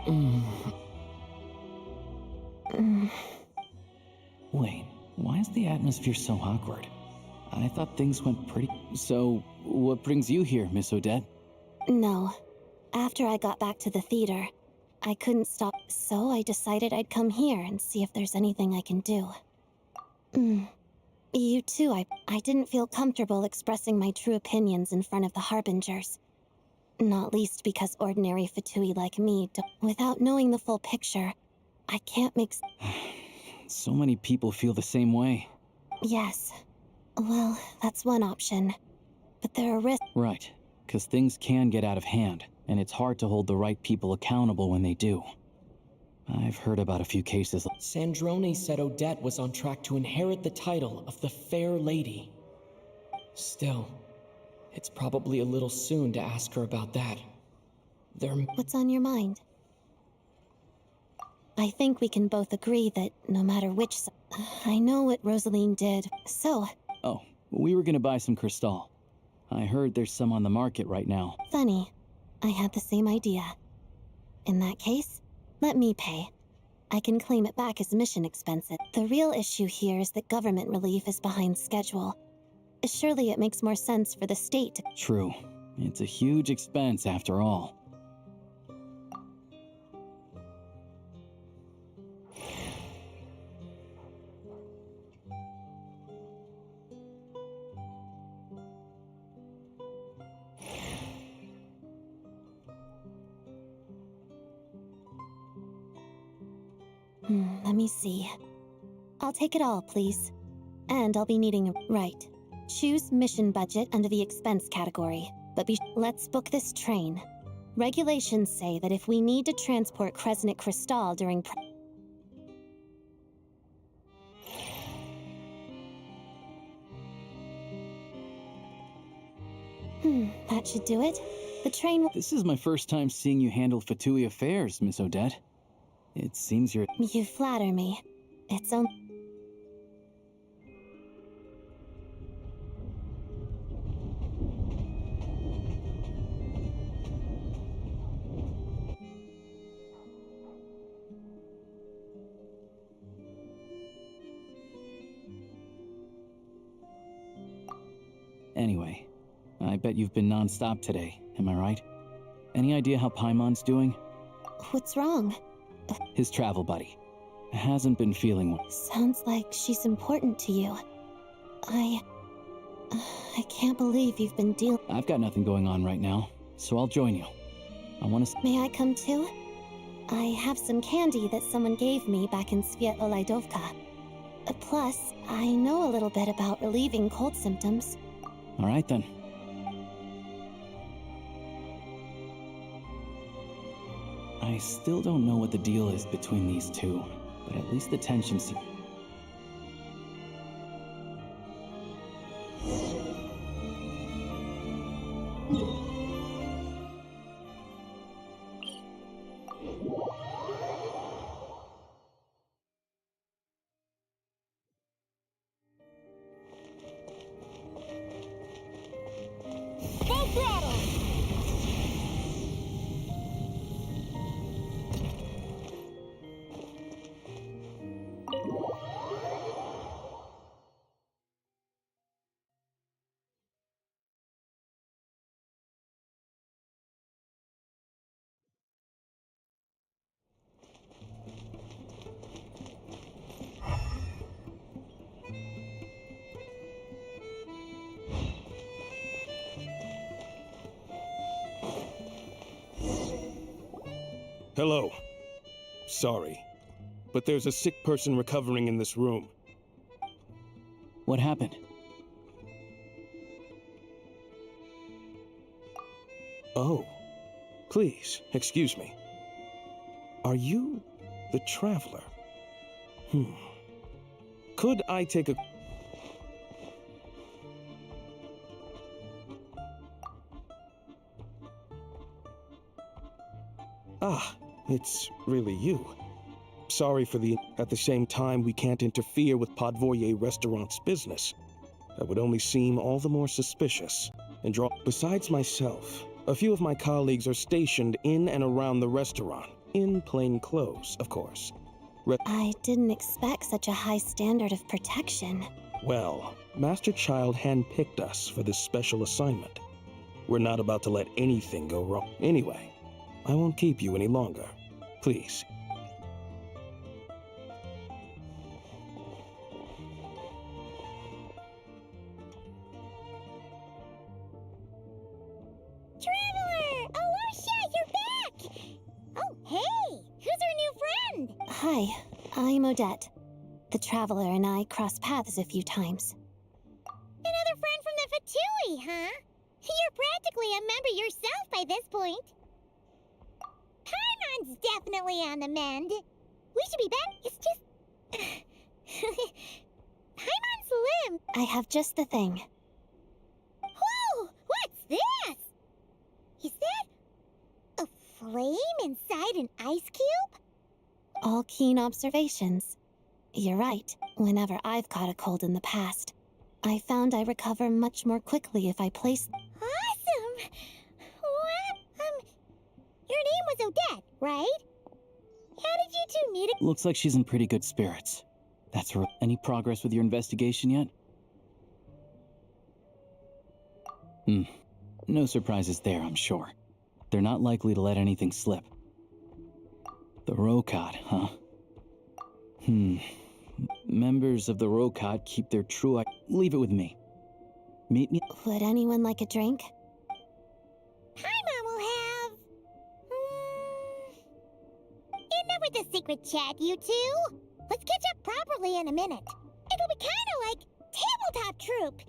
Wait, why is the atmosphere so awkward? I thought things went pretty... So, what brings you here, Miss Odette? No. After I got back to the theater, I couldn't stop, so I decided I'd come here and see if there's anything I can do. You too, I didn't feel comfortable expressing my true opinions in front of the Harbingers. Not least because ordinary Fatui like me without knowing the full picture, I can't make... So many people feel the same way. Yes. Well, that's one option. But there are risks... Right. Because things can get out of hand, and it's hard to hold the right people accountable when they do. I've heard about a few cases. Sandrone said Odette was on track to inherit the title of the Fair Lady. Still, it's probably a little soon to ask her about that. What's on your mind? I think we can both agree that no matter which... I know what Rosaline did, so... Oh, we were gonna buy some crystal. I heard there's some on the market right now. Funny. I had the same idea. In that case, let me pay. I can claim it back as mission expenses. The real issue here is that government relief is behind schedule. Surely it makes more sense for the state to... True. It's a huge expense after all. Let me see. I'll take it all, please. And I'll be needing... Right. Choose mission budget under the expense category. But let's book this train. Regulations say that if we need to transport Kresnik Crystal during... That should do it. The train... This is my first time seeing you handle Fatui affairs, Miss Odette. It seems you're... You flatter me. It's only... Anyway, I bet you've been non-stop today, am I right? Any idea how Paimon's doing? What's wrong? His travel buddy. Hasn't been feeling well. Sounds like she's important to you. I can't believe you've been dealing... I've got nothing going on right now, so I'll join you. I want to... May I come too? I have some candy that someone gave me back in Sviet Olaydovka. Plus, I know a little bit about relieving cold symptoms. All right then. I still don't know what the deal is between these two, but at least the tension seems... Full throttle! Hello. Sorry, but there's a sick person recovering in this room. What happened? Oh, please, excuse me. Are you the traveler? Could I take a... Ah, it's really you. Sorry for the... At the same time, we can't interfere with Podvoye Restaurant's business. That would only seem all the more suspicious and draw... Besides myself, a few of my colleagues are stationed in and around the restaurant, in plain clothes, of course. I didn't expect such a high standard of protection. Well, Master Child handpicked us for this special assignment. We're not about to let anything go wrong. Anyway, I won't keep you any longer. Please. Traveler! Aloysia, you're back! Oh, hey! Who's our new friend? Hi, I'm Odette. The Traveler and I crossed paths a few times. Another friend from the Fatui, huh? You're practically a member yourself by this point. Paimon's definitely on the mend. We should be back. It's just... Paimon's limp. I have just the thing. Whoa! What's this? Is that a flame inside an ice cube? All keen observations. You're right. Whenever I've caught a cold in the past, I found I recover much more quickly if I place... Awesome! What? Your name was Odette, right? How did you two meet? Looks like she's in pretty good spirits. That's her. Any progress with your investigation yet? No surprises there, I'm sure. They're not likely to let anything slip. The Rokad, huh? Members of the Rokad keep their true... Leave it with me. Meet me... Would anyone like a drink? Paimon will have... Enough with the secret chat, you two. Let's catch up properly in a minute. It'll be kind of like tabletop troop.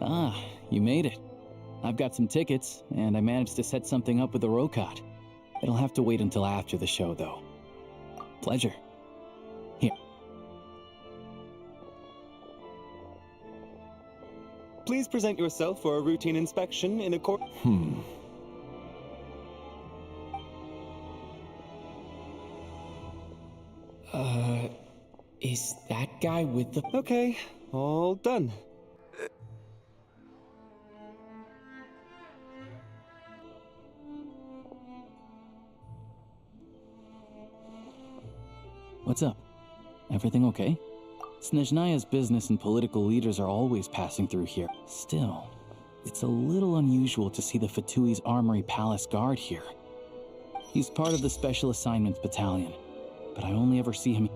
Ah, you made it. I've got some tickets, and I managed to set something up with the Rokot. It'll have to wait until after the show, though. Pleasure. Here. Please present yourself for a routine inspection in accord. Is that guy with the... Okay, all done. What's up? Everything okay? Snezhnaya's business and political leaders are always passing through here. Still, it's a little unusual to see the Fatui's Armory Palace Guard here. He's part of the Special Assignments Battalion, but I only ever see him...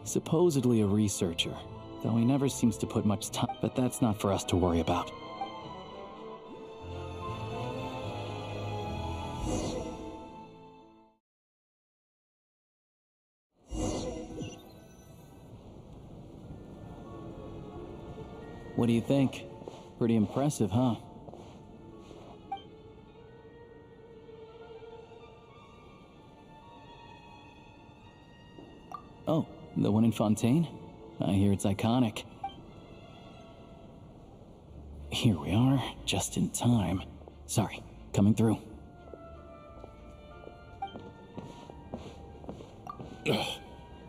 Supposedly a researcher, though he never seems to put much time, but that's not for us to worry about. What do you think? Pretty impressive, huh? Oh, the one in Fontaine? I hear it's iconic. Here we are, just in time. Sorry, coming through. Ugh.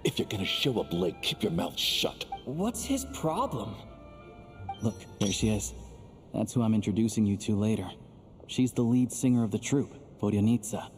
If you're gonna show up late, keep your mouth shut. What's his problem? Look, there she is. That's who I'm introducing you to later. She's the lead singer of the troupe, Vodyanitsa.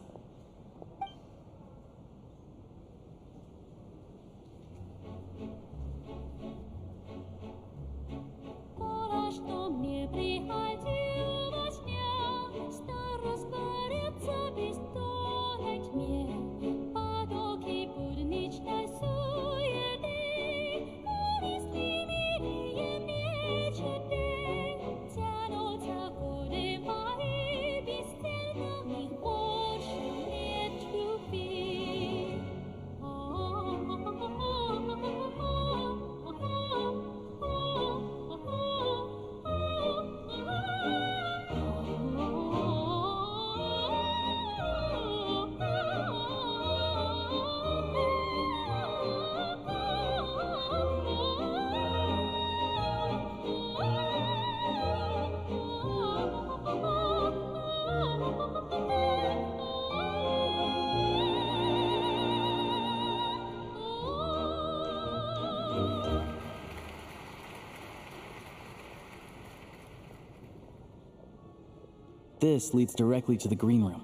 This leads directly to the green room.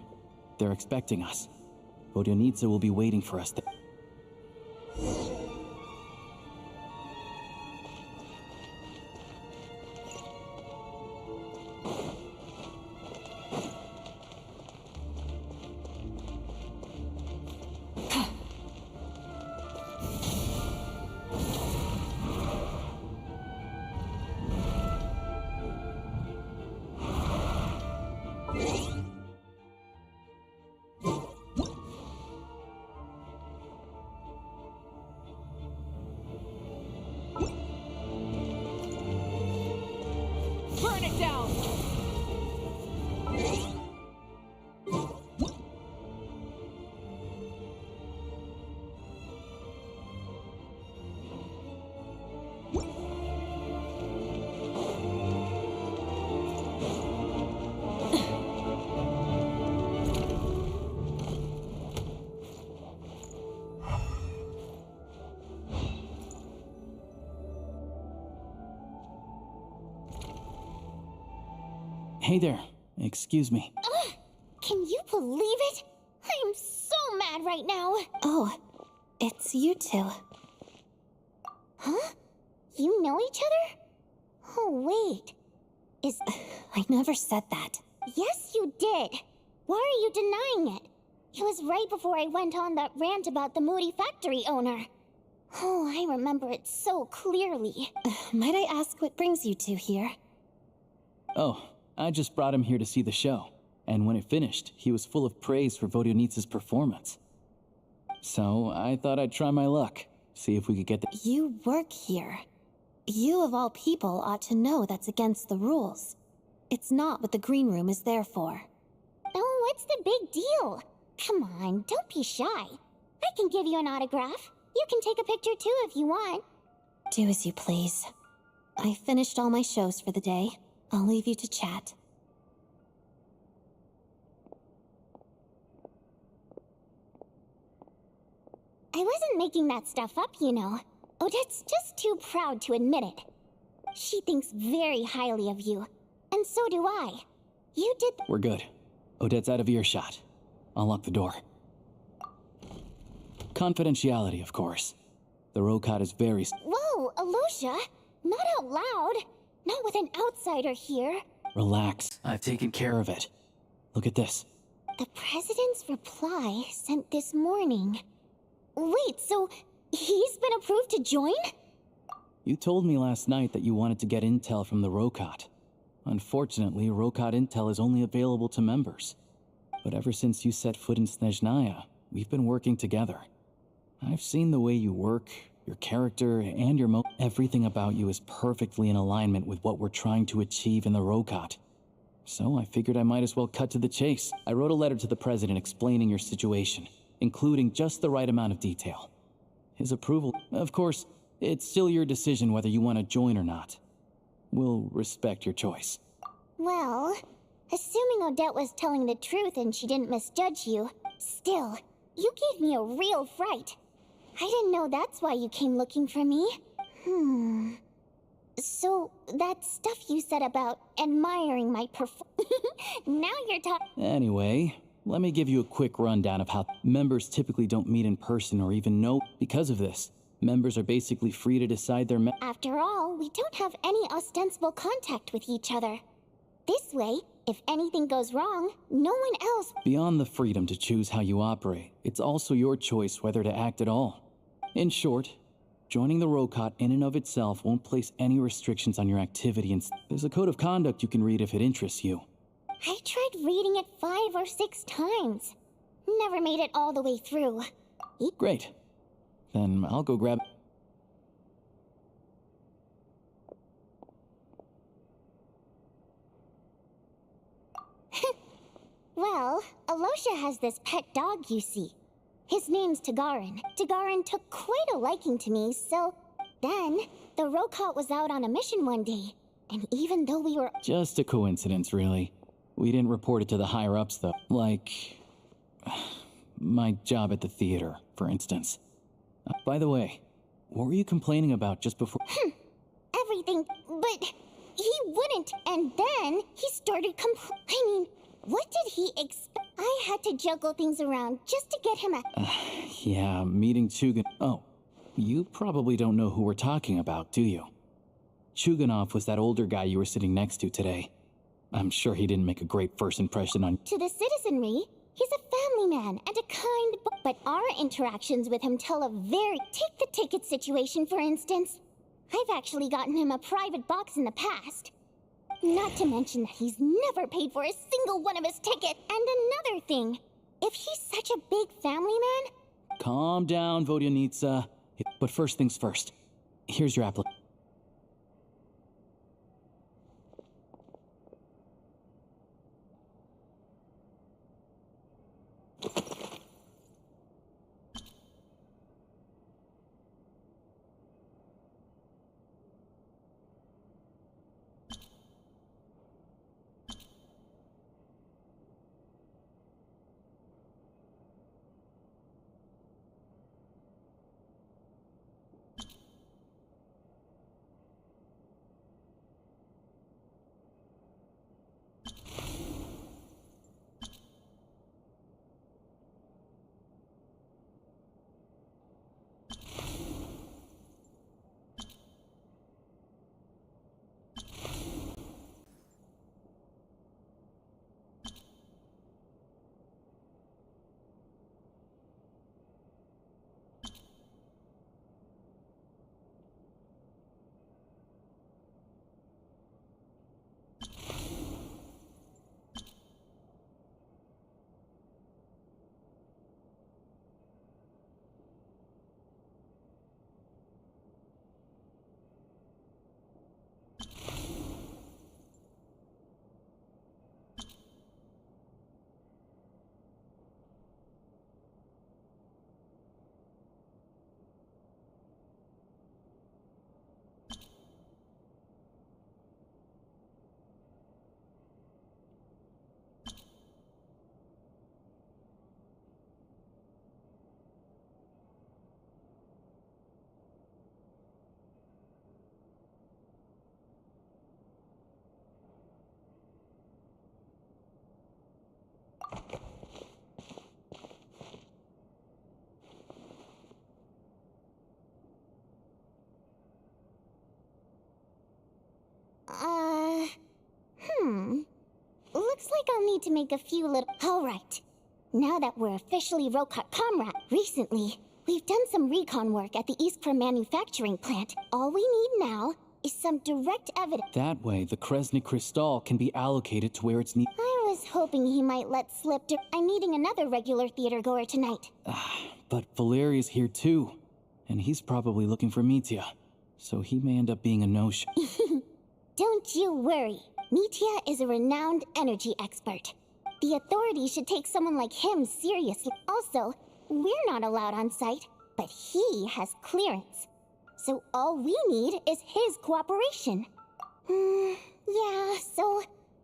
They're expecting us. Vodyanitsa will be waiting for us there. Hey there. Excuse me. Ugh! Can you believe it? I'm so mad right now. Oh, it's you two. Huh? You know each other? Oh, wait. I never said that. Yes, you did. Why are you denying it? It was right before I went on that rant about the moody factory owner. Oh, I remember it so clearly. Might I ask what brings you two here? Oh, I just brought him here to see the show. And when it finished, he was full of praise for Vodionitsa's performance. So I thought I'd try my luck, see if we could get the— You work here. You of all people ought to know that's against the rules. It's not what the green room is there for. Oh, what's the big deal? Come on, don't be shy. I can give you an autograph. You can take a picture too if you want. Do as you please. I finished all my shows for the day. I'll leave you to chat. I wasn't making that stuff up, you know. Odette's just too proud to admit it. She thinks very highly of you. And so do I. You did— We're good. Odette's out of earshot. I'll lock the door. Confidentiality, of course. The Rokot is very— Whoa, Alosha! Not out loud! Not with an outsider here. Relax. I've taken care of it. Look at this. The president's reply sent this morning. Wait, so he's been approved to join? You told me last night that you wanted to get intel from the Rokot. Unfortunately, Rokot intel is only available to members. But ever since you set foot in Snezhnaya, we've been working together. I've seen the way you work, your character, and your everything about you is perfectly in alignment with what we're trying to achieve in the Rokot. So I figured I might as well cut to the chase. I wrote a letter to the president explaining your situation, including just the right amount of detail. His approval— Of course, it's still your decision whether you want to join or not. We'll respect your choice. Well, assuming Odette was telling the truth and she didn't misjudge you, still, you gave me a real fright. I didn't know that's why you came looking for me. So, that stuff you said about admiring my now you're talking— Anyway, let me give you a quick rundown of how members typically don't meet in person or even know. Because of this, members are basically free to decide their— After all, we don't have any ostensible contact with each other. This way, if anything goes wrong, no one else— Beyond the freedom to choose how you operate, it's also your choice whether to act at all. In short, joining the Rokot in and of itself won't place any restrictions on your activity, and there's a code of conduct you can read if it interests you. I tried reading it 5 or 6 times. Never made it all the way through. Great. Then I'll go grab— Well, Alosha has this pet dog, you see. His name's Tagarin. Tagarin took quite a liking to me, so— Then, the Rokot was out on a mission one day, and even though we were— Just a coincidence, really. We didn't report it to the higher-ups, though. Like— my job at the theater, for instance. By the way, what were you complaining about just before— Everything, but he wouldn't, and then he started I mean, what did he expect? I had to juggle things around just to get him a— Yeah, meeting Chugan— Oh, you probably don't know who we're talking about, do you? Chuganov was that older guy you were sitting next to today. I'm sure he didn't make a great first impression on— To the citizenry, he's a family man and a kind but our interactions with him tell a very— Take the ticket situation, for instance. I've actually gotten him a private box in the past. Not to mention that he's never paid for a single one of his tickets. And another thing, if he's such a big family man— Calm down, Vodionitsa. But first things first. Here's your application. need to make a few little... Alright. Now that we're officially Rokat Comrade, recently, we've done some recon work at the Iskra manufacturing plant. All we need now is some direct evidence. That way, the Kresny Crystal can be allocated to where it's needed. I was hoping he might let slip. I'm meeting another regular theater goer tonight. But Valeria's here too, and he's probably looking for Mitya, so he may end up being a no-show. Don't you worry. Mitya is a renowned energy expert. The authorities should take someone like him seriously. Also, we're not allowed on site, but he has clearance. So all we need is his cooperation. Yeah, so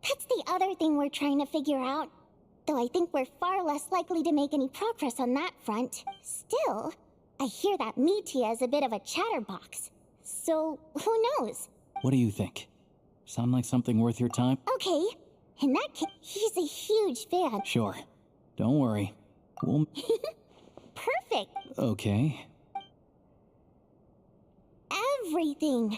that's the other thing we're trying to figure out. Though I think we're far less likely to make any progress on that front. Still, I hear that Mitya is a bit of a chatterbox. So, who knows? What do you think? Sound like something worth your time? Okay, in that case, he's a huge fan. Sure. Don't worry. We'll... Perfect. Okay. Everything.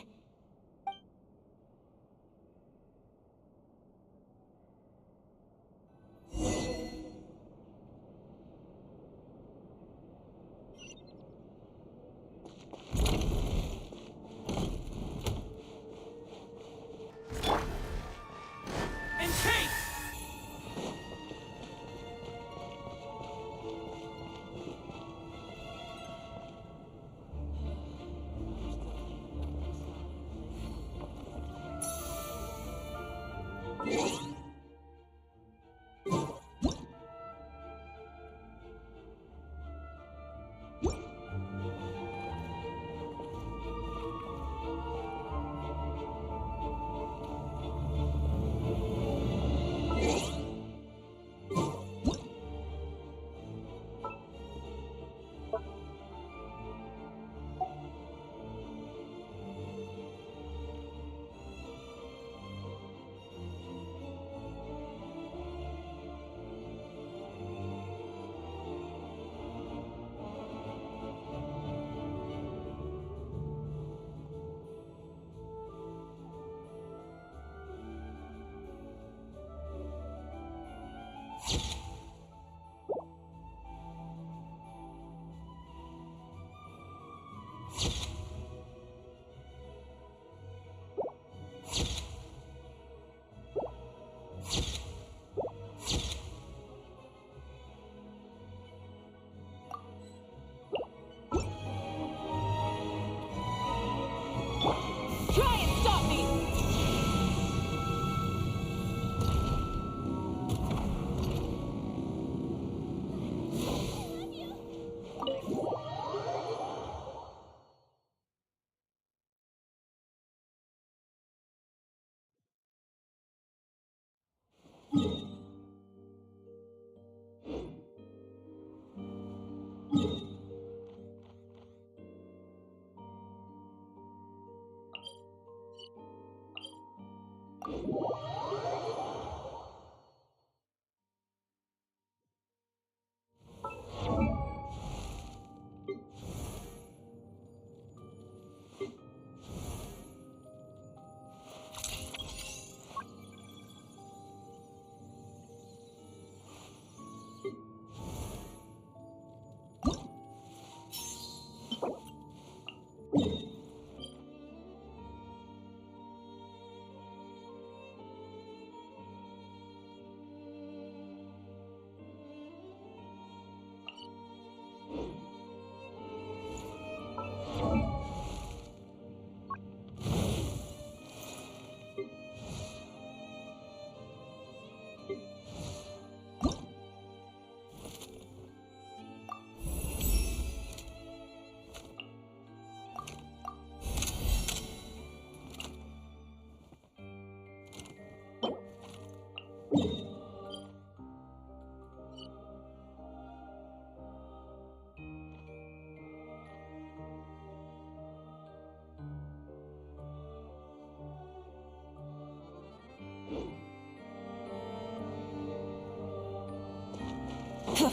Full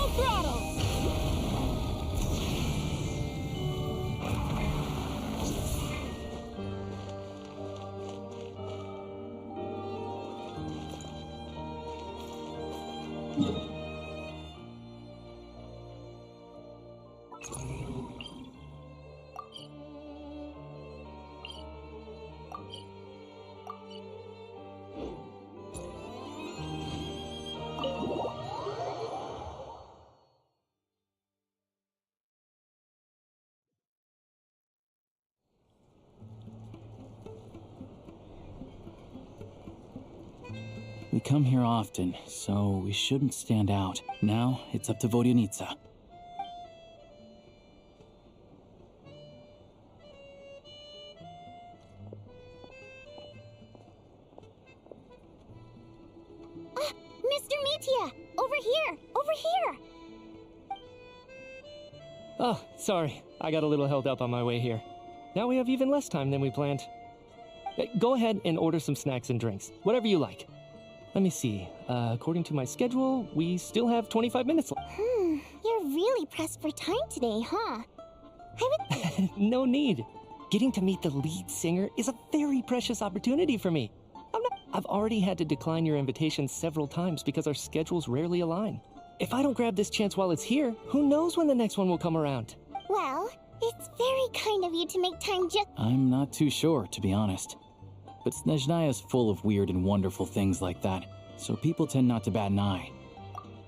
throttle! We come here often, so we shouldn't stand out. Now, it's up to Vodyanitsa. Mr. Mitya! Over here! Over here! Oh, sorry. I got a little held up on my way here. Now we have even less time than we planned. Go ahead and order some snacks and drinks. Whatever you like. Let me see. According to my schedule, we still have 25 minutes left. You're really pressed for time today, huh? No need. Getting to meet the lead singer is a very precious opportunity for me. I've already had to decline your invitation several times because our schedules rarely align. If I don't grab this chance while it's here, who knows when the next one will come around? Well, it's very kind of you to make time just— I'm not too sure, to be honest. But Snezhnaya is full of weird and wonderful things like that, so people tend not to bat an eye.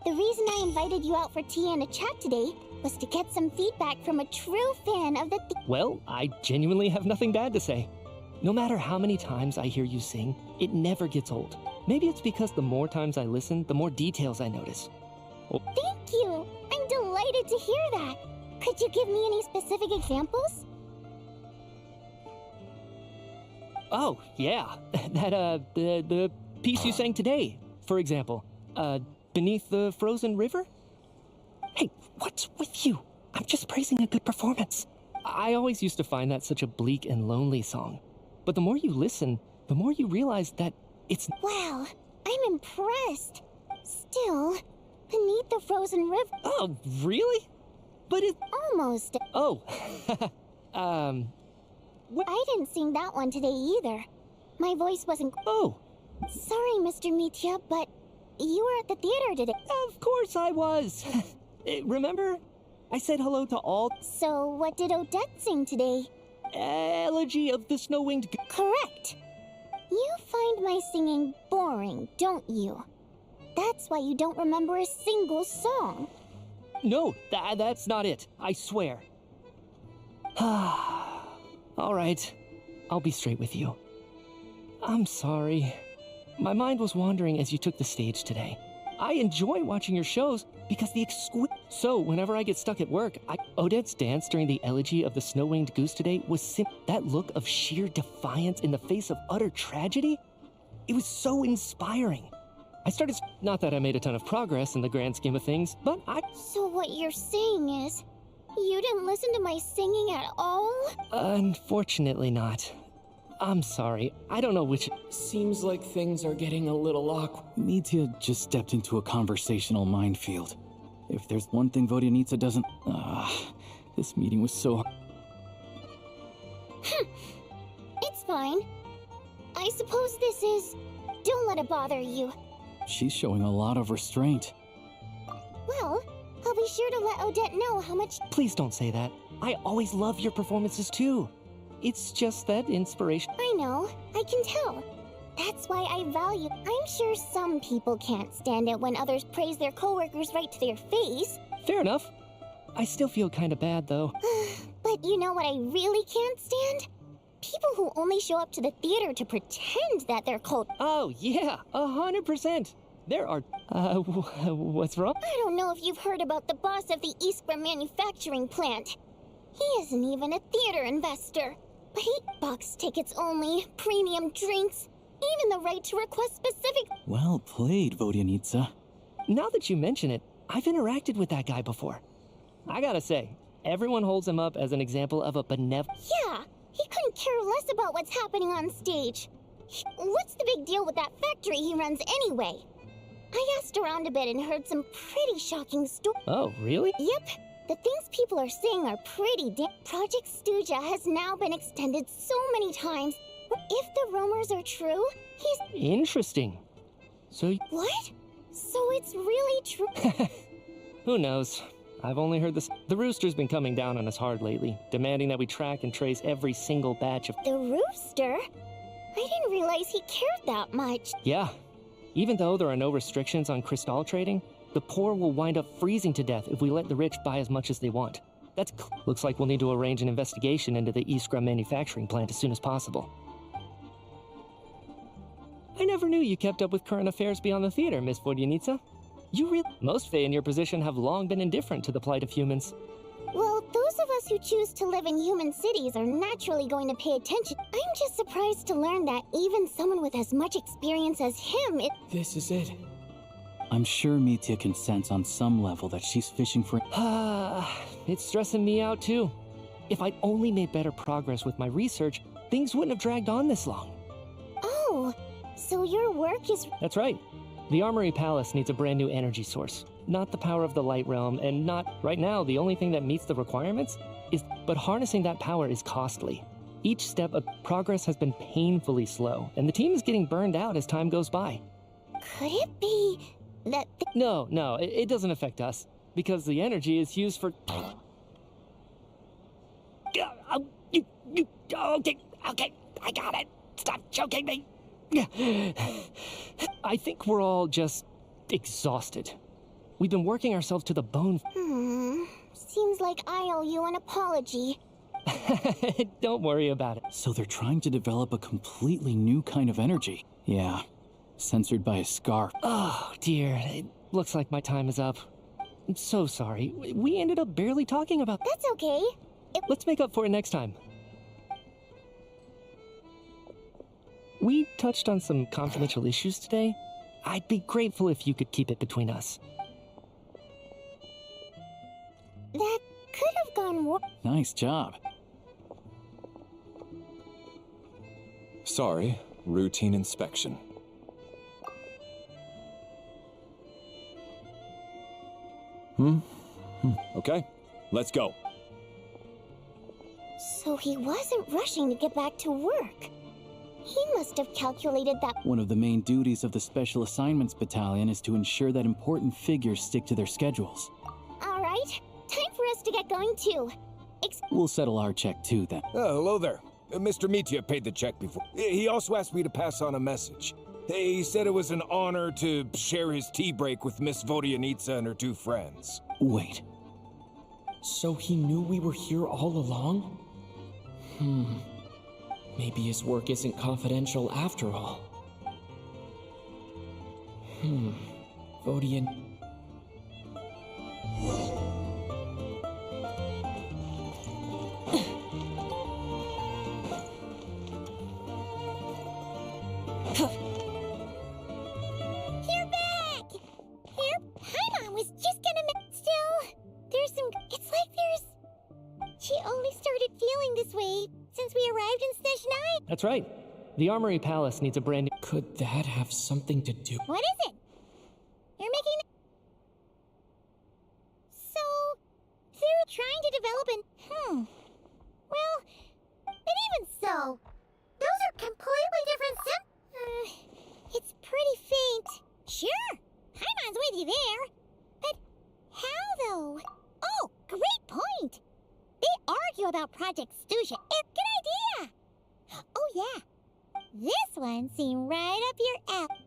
The reason I invited you out for tea and a chat today was to get some feedback from a true fan of the— Well, I genuinely have nothing bad to say. No matter how many times I hear you sing, it never gets old. Maybe it's because the more times I listen, the more details I notice. Thank you! I'm delighted to hear that! Could you give me any specific examples? Oh, yeah. The piece you sang today, for example. Beneath the Frozen River? Hey, what's with you? I'm just praising a good performance. I always used to find that such a bleak and lonely song. But the more you listen, the more you realize that it's— Wow, I'm impressed. Still, Beneath the Frozen River— Oh, really? But it— Almost. Oh. I didn't sing that one today either. My voice wasn't— Oh. Sorry, Mr. Mitya, but you were at the theater today. Of course I was. Remember? I said hello to all— So what did Odette sing today? Elegy of the Snow-Winged— Correct. You find my singing boring, don't you? That's why you don't remember a single song. No, that's not it. I swear. All right. I'll be straight with you. I'm sorry. My mind was wandering as you took the stage today. I enjoy watching your shows because the So, whenever I get stuck at work, Odette's dance during the Elegy of the Snow-Winged Goose today was that look of sheer defiance in the face of utter tragedy. It was so inspiring. I started— Not that I made a ton of progress in the grand scheme of things, but So what you're saying is, you didn't listen to my singing at all? Unfortunately not. I'm sorry. I don't know which— Seems like things are getting a little awkward. Mitya just stepped into a conversational minefield. If there's one thing Vodyanitsa doesn't— this meeting was so— It's fine. I suppose this is— Don't let it bother you. She's showing a lot of restraint. Well, I'll be sure to let Odette know how much— Please don't say that. I always love your performances too. It's just that inspiration— I know. I can tell. That's why I value— I'm sure some people can't stand it when others praise their coworkers right to their face. Fair enough. I still feel kinda bad though. But you know what I really can't stand? People who only show up to the theater to pretend that they're cold. Oh, yeah, 100%. There are— what's wrong? I don't know if you've heard about the boss of the Iskra manufacturing plant. He isn't even a theater investor. But he— box tickets only, premium drinks, even the right to request specific— Well played, Vodyanitsa. Now that you mention it, I've interacted with that guy before. I gotta say, everyone holds him up as an example of a benevolent— Yeah, he couldn't care less about what's happening on stage. What's the big deal with that factory he runs anyway? I asked around a bit and heard some pretty shocking stories. Oh, really? Yep. The things people are saying are pretty Project Stuja has now been extended so many times. If the rumors are true, he's— Interesting. So— What? So it's really true. Who knows? I've only heard this. The rooster's been coming down on us hard lately, demanding that we track and trace every single batch of. The rooster? I didn't realize he cared that much. Yeah. Even though there are no restrictions on crystal trading, the poor will wind up freezing to death if we let the rich buy as much as they want. Looks like we'll need to arrange an investigation into the Iskra manufacturing plant as soon as possible. I never knew you kept up with current affairs beyond the theater, Miss Vodyanica. Most Fae in your position have long been indifferent to the plight of humans. Well, those of us who choose to live in human cities are naturally going to pay attention. I'm just surprised to learn that even someone with as much experience as him This is it. I'm sure Mitya can sense on some level that she's fishing for. It's stressing me out too. If I'd only made better progress with my research, things wouldn't have dragged on this long. Oh, so your work is... That's right. The Armory Palace needs a brand new energy source. Not the power of the Light Realm, and not, right now, the only thing that meets the requirements is... But harnessing that power is costly. Each step of progress has been painfully slow, and the team is getting burned out as time goes by. Could it be that... No, it doesn't affect us, because the energy is used for... Okay, I got it. Stop choking me. I think we're all just exhausted. We've been working ourselves to the bone. Seems like I owe you an apology. Don't worry about it. So they're trying to develop a completely new kind of energy. Yeah, censored by a scarf. Oh, dear. It looks like my time is up. I'm so sorry. We ended up barely talking about... That's okay. Let's make up for it next time. We touched on some confidential issues today. I'd be grateful if you could keep it between us. That could have gone worse. Nice job. Sorry, routine inspection. Okay, let's go. So he wasn't rushing to get back to work. He must have calculated that... One of the main duties of the Special Assignments Battalion is to ensure that important figures stick to their schedules. All right, time for us to get going too. We'll settle our check too then. Oh, hello there. Mr. Mitya paid the check before. He also asked me to pass on a message. He said it was an honor to share his tea break with Miss Vodyanica and her two friends. Wait. So he knew we were here all along? Maybe his work isn't confidential after all. Vodian... You're back! Here, Paimon was just gonna... Still, there's some... It's like there's... She only started feeling this way since we arrived in Snezhnaya. That's right. The Armory Palace needs a brand new... Could that have something to do... What is it? You're making... So, they're trying to develop an... Well, but even so, those are completely different it's pretty faint. Sure, Paimon's with you there. But how, though? Oh, great point. They argue about Project Stusha. Good idea. Oh, yeah. This one seemed right up your alley.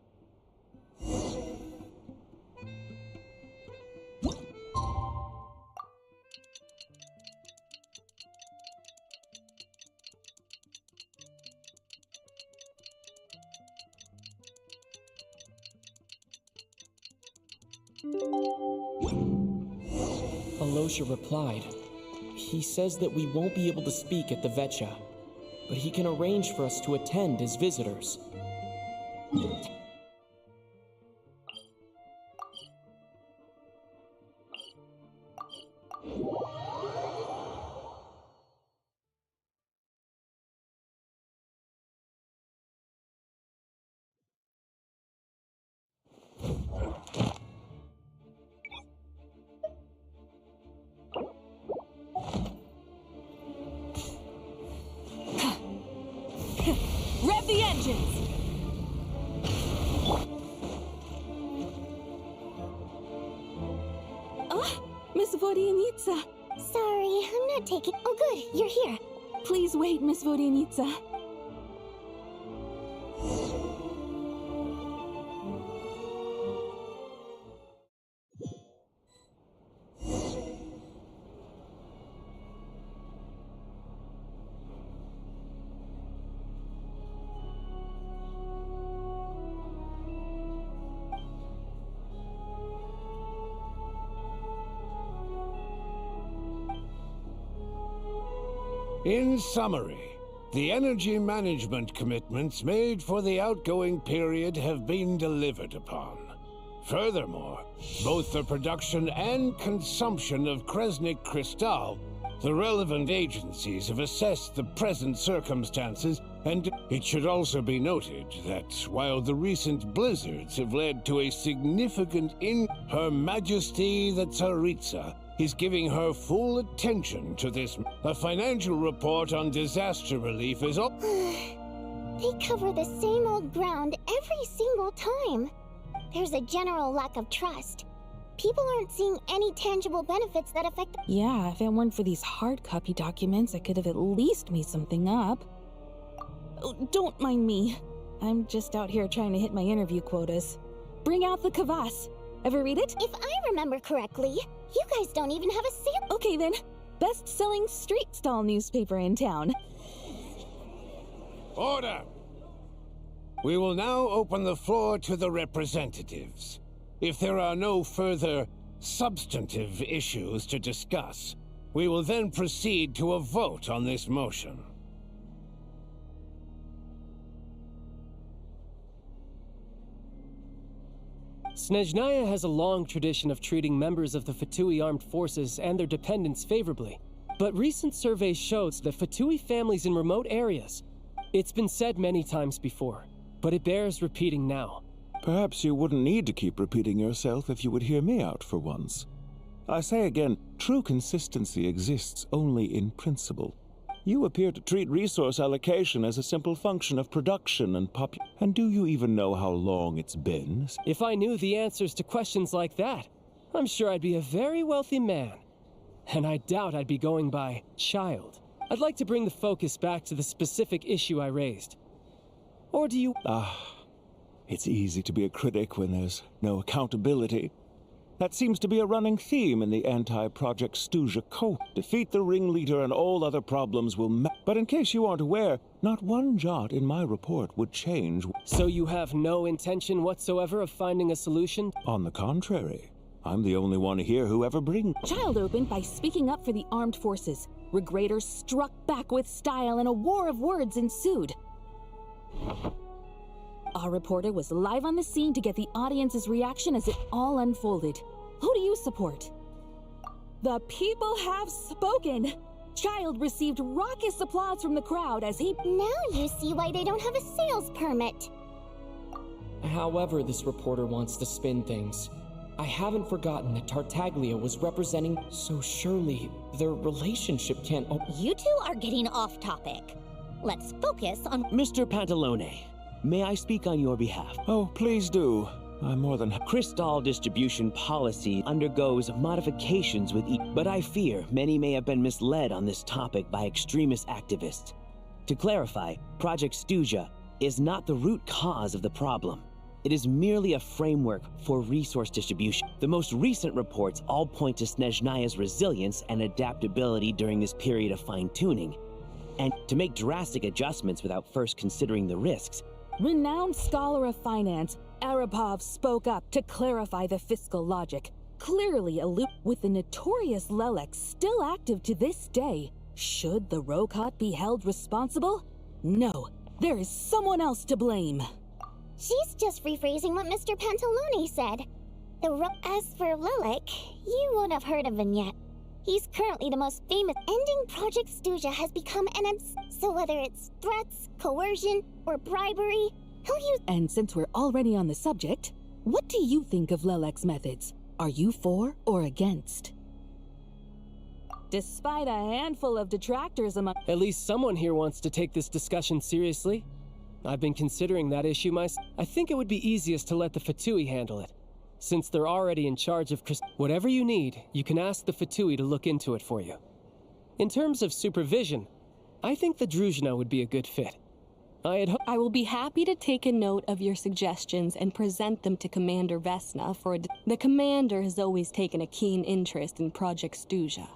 Alosha replied. He says that we won't be able to speak at the Vetcha, but he can arrange for us to attend as visitors. Rev the engines! Miss Vodyanitsa. Sorry, I'm not taking... Oh good, you're here. Please wait, Miss Vodyanitsa. In summary, the energy management commitments made for the outgoing period have been delivered upon. Furthermore, both the production and consumption of Kresnik Crystal, the relevant agencies have assessed the present circumstances, and it should also be noted that while the recent blizzards have led to a significant Her Majesty the Tsaritsa is giving her full attention to this. A financial report on disaster relief is all. They cover the same old ground every single time. There's a general lack of trust. People aren't seeing any tangible benefits that affect them. Yeah, if it weren't for these hard copy documents, I could have at least made something up. Oh, don't mind me. I'm just out here trying to hit my interview quotas. Bring out the kvass. Ever read it? If I remember correctly, you guys don't even have a sample. Okay then, best-selling street stall newspaper in town. Order! We will now open the floor to the representatives. If there are no further substantive issues to discuss, we will then proceed to a vote on this motion. Snezhnaya has a long tradition of treating members of the Fatui armed forces and their dependents favorably. But recent surveys shows that Fatui families in remote areas. It's been said many times before, but it bears repeating now. Perhaps you wouldn't need to keep repeating yourself if you would hear me out for once. I say again, true consistency exists only in principle. You appear to treat resource allocation as a simple function of production and And do you even know how long it's been? If I knew the answers to questions like that, I'm sure I'd be a very wealthy man. And I doubt I'd be going by child. I'd like to bring the focus back to the specific issue I raised. Or do you... It's easy to be a critic when there's no accountability. That seems to be a running theme in the anti-Project Stuja code. Defeat the ringleader and all other problems will But in case you aren't aware, not one jot in my report would change. So you have no intention whatsoever of finding a solution? On the contrary, I'm the only one here who ever brings... Child opened by speaking up for the armed forces. Regrator struck back with style and a war of words ensued. Our reporter was live on the scene to get the audience's reaction as it all unfolded. Who do you support? The people have spoken! Child received raucous applause from the crowd as he... Now you see why they don't have a sales permit. However this reporter wants to spin things, I haven't forgotten that Tartaglia was representing, so surely their relationship can't... You two are getting off topic. Let's focus on... Mr. Pantalone. May I speak on your behalf? Oh, please do. I'm more than... Crystal distribution policy undergoes modifications with each... But I fear many may have been misled on this topic by extremist activists. To clarify, Project Stuja is not the root cause of the problem. It is merely a framework for resource distribution. The most recent reports all point to Snezhnaya's resilience and adaptability during this period of fine-tuning. And to make drastic adjustments without first considering the risks, renowned scholar of finance, Arapov spoke up to clarify the fiscal logic, clearly with the notorious Lelex still active to this day. Should the Rokot be held responsible? No, there is someone else to blame. She's just rephrasing what Mr. Pantalone said. As for Lelek, you won't have heard of him yet. He's currently the most famous. Ending Project Stuja has become an so whether it's threats, coercion, or bribery, he'll use... And since we're already on the subject, what do you think of Lelek's methods? Are you for or against? Despite a handful of detractors among... At least someone here wants to take this discussion seriously. I've been considering that issue myself. I think it would be easiest to let the Fatui handle it. Since they're already in charge of whatever you need, you can ask the Fatui to look into it for you. In terms of supervision, I think the Druzhna would be a good fit. I will be happy to take a note of your suggestions and present them to Commander Vesna for the Commander has always taken a keen interest in Project Stuzha.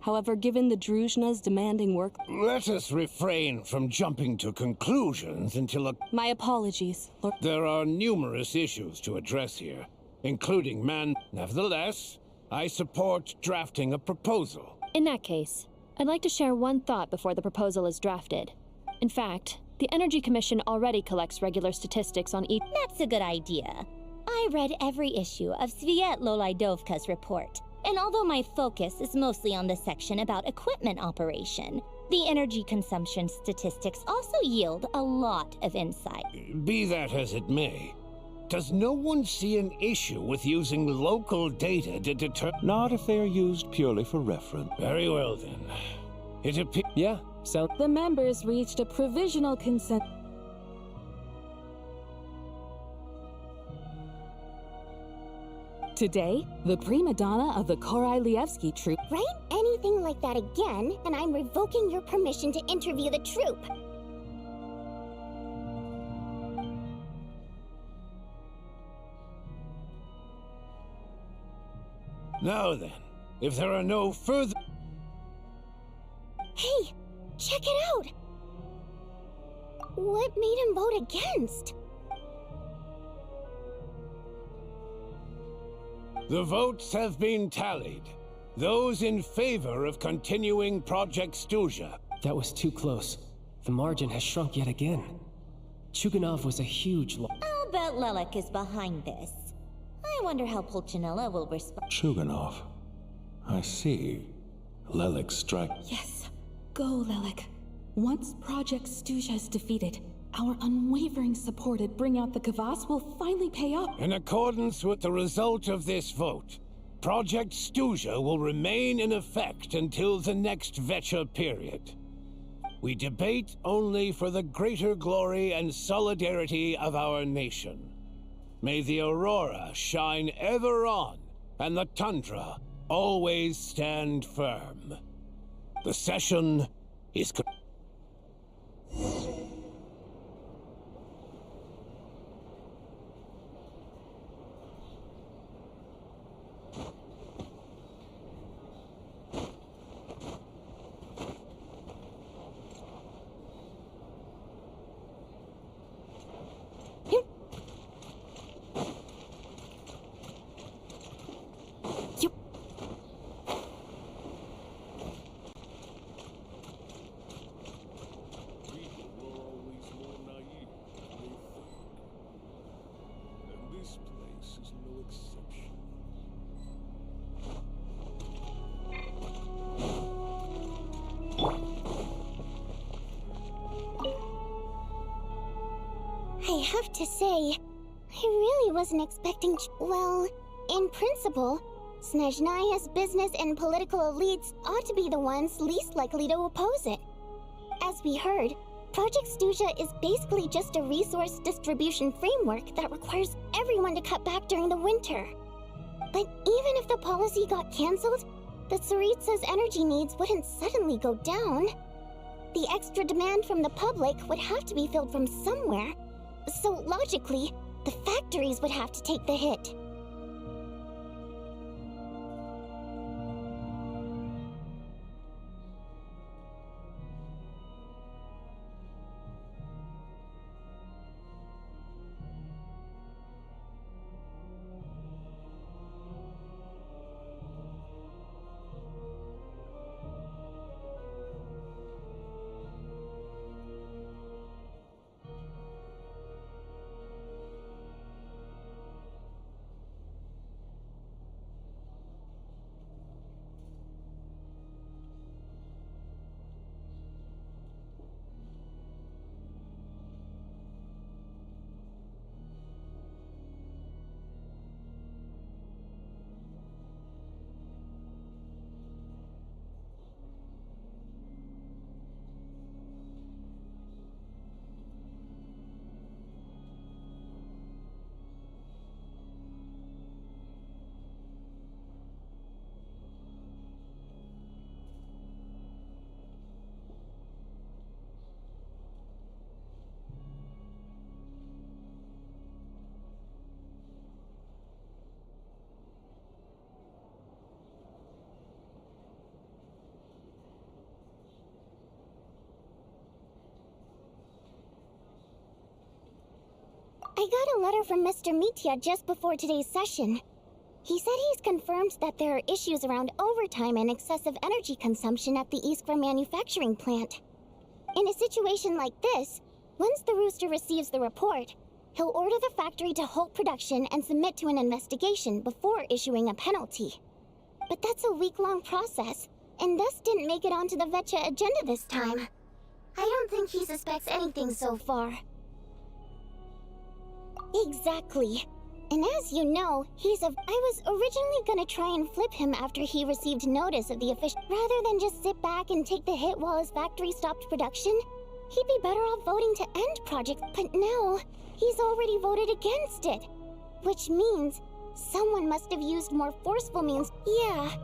However, given the Druzhna's demanding work... Let us refrain from jumping to conclusions until My apologies, Lord... There are numerous issues to address here, including Nevertheless, I support drafting a proposal. In that case, I'd like to share one thought before the proposal is drafted. In fact, the Energy Commission already collects regular statistics on each... That's a good idea. I read every issue of Svietlolaidovka's report, and although my focus is mostly on the section about equipment operation, the energy consumption statistics also yield a lot of insight. Be that as it may, does no one see an issue with using local data to determine... Not if they are used purely for reference. Very well then. It appears... Yeah. The members reached a provisional consent. Today, the prima donna of the Korylevsky troupe. Write anything like that again, and I'm revoking your permission to interview the troupe. Now then, if there are no further... Hey! Check it out! What made him vote against? The votes have been tallied. Those in favor of continuing Project Stuzha. That was too close. The margin has shrunk yet again. Chuganov was a huge I'll bet Lelek is behind this. I wonder how Pulcinella will respond. Chuganov. I see. Lelek strike. Yes. Go, Lelek. Once Project Stuzha is defeated, our unwavering support at Bring Out the Kvass will finally pay off. In accordance with the result of this vote, Project Stuzha will remain in effect until the next Vecha period. We debate only for the greater glory and solidarity of our nation. May the aurora shine ever on, and the tundra always stand firm. The session is... I have to say, I really wasn't expecting... Well, in principle, Snezhnaya's business and political elites ought to be the ones least likely to oppose it. As we heard, Project Stuzha is basically just a resource distribution framework that requires everyone to cut back during the winter. But even if the policy got cancelled, the Tsaritsa's energy needs wouldn't suddenly go down. The extra demand from the public would have to be filled from somewhere. So logically, the factories would have to take the hit. got a letter from Mr. Mitya just before today's session. He said he's confirmed that there are issues around overtime and excessive energy consumption at the Iskra manufacturing plant. In a situation like this, once the Rooster receives the report, he'll order the factory to halt production and submit to an investigation before issuing a penalty. But that's a week-long process, and thus didn't make it onto the Vetcha agenda this time. I don't think he suspects anything so far. Exactly. And as you know, I was originally gonna try and flip him after he received notice of the official. Rather than just sit back and take the hit while his factory stopped production, he'd be better off voting to end projects. But now, he's already voted against it. Which means someone must have used more forceful means. Yeah,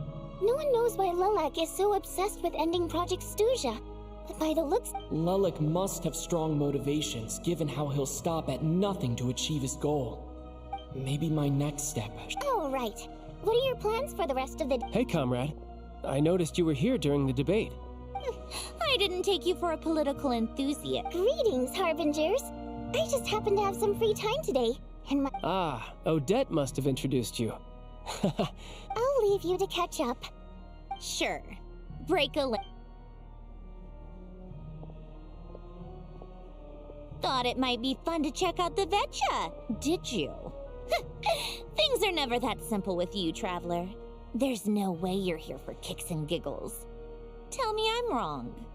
no one knows why Lelek is so obsessed with ending Project Stuja. But by the looks... Lelek must have strong motivations, given how he'll stop at nothing to achieve his goal. Maybe my next step... Oh, right. What are your plans for the rest of the day? Hey, comrade. I noticed you were here during the debate. I didn't take you for a political enthusiast. Greetings, Harbingers. I just happened to have some free time today, and Ah, Odette must have introduced you. I'll leave you to catch up. Sure. Break a leg. Thought it might be fun to check out the Vetcha, did you? Things are never that simple with you, Traveler. There's no way you're here for kicks and giggles. Tell me I'm wrong.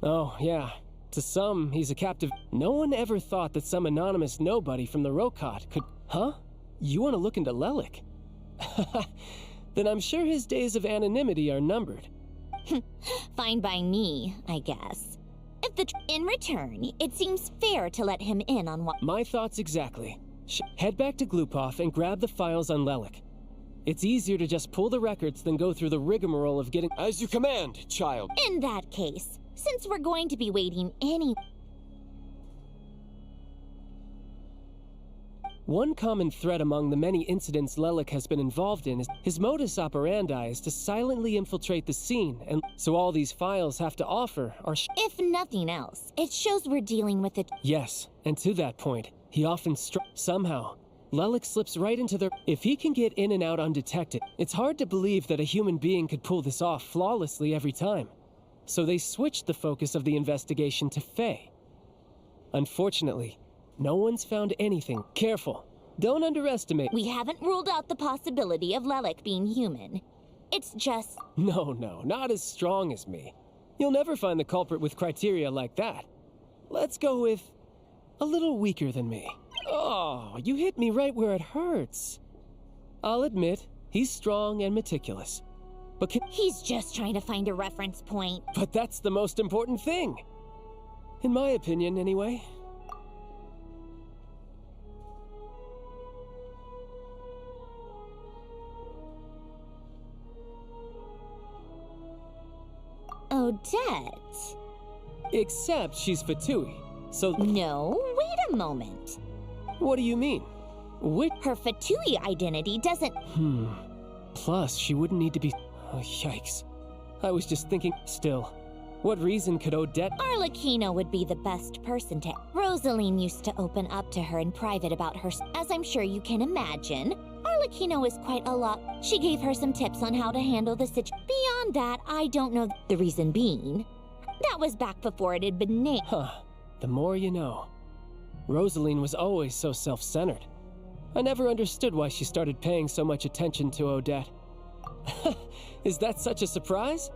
Oh, yeah. To some, he's a captive. No one ever thought that some anonymous nobody from the Rokot could... Huh? You want to look into Lelek? Then I'm sure his days of anonymity are numbered. Fine by me, I guess. In return, it seems fair to let him in on what... My thoughts exactly. Head back to Glupov and grab the files on Lelek. It's easier to just pull the records than go through the rigmarole of getting... As you command, child. In that case, since we're going to be waiting any... One common thread among the many incidents Lelek has been involved in is his modus operandi is to silently infiltrate the scene, and so all these files have to offer are... If nothing else, it shows we're dealing with it. Yes, and to that point, he often somehow, Lelek slips right into their... If he can get in and out undetected, it's hard to believe that a human being could pull this off flawlessly every time. So they switched the focus of the investigation to Faye. Unfortunately, no one's found anything. Careful. Don't underestimate. We haven't ruled out the possibility of Lelek being human. It's just... No, not as strong as me. You'll never find the culprit with criteria like that. Let's go with... a little weaker than me. Oh, you hit me right where it hurts. I'll admit, he's strong and meticulous. But He's just trying to find a reference point. But that's the most important thing. In my opinion, anyway. Odette. Except she's Fatui, so... No, wait a moment. What do you mean? Her Fatui identity doesn't... Plus, she wouldn't need to be... Oh, yikes. I was just thinking... Still, what reason could Odette... Arlecchino would be the best person to... Rosaline used to open up to her in private about her... As I'm sure you can imagine, Arlecchino is quite a lot. She gave her some tips on how to handle the situation. Beyond that, I don't know the reason being. That was back before it had been named. Huh. The more you know. Rosaline was always so self-centered. I never understood why she started paying so much attention to Odette. Is that such a surprise?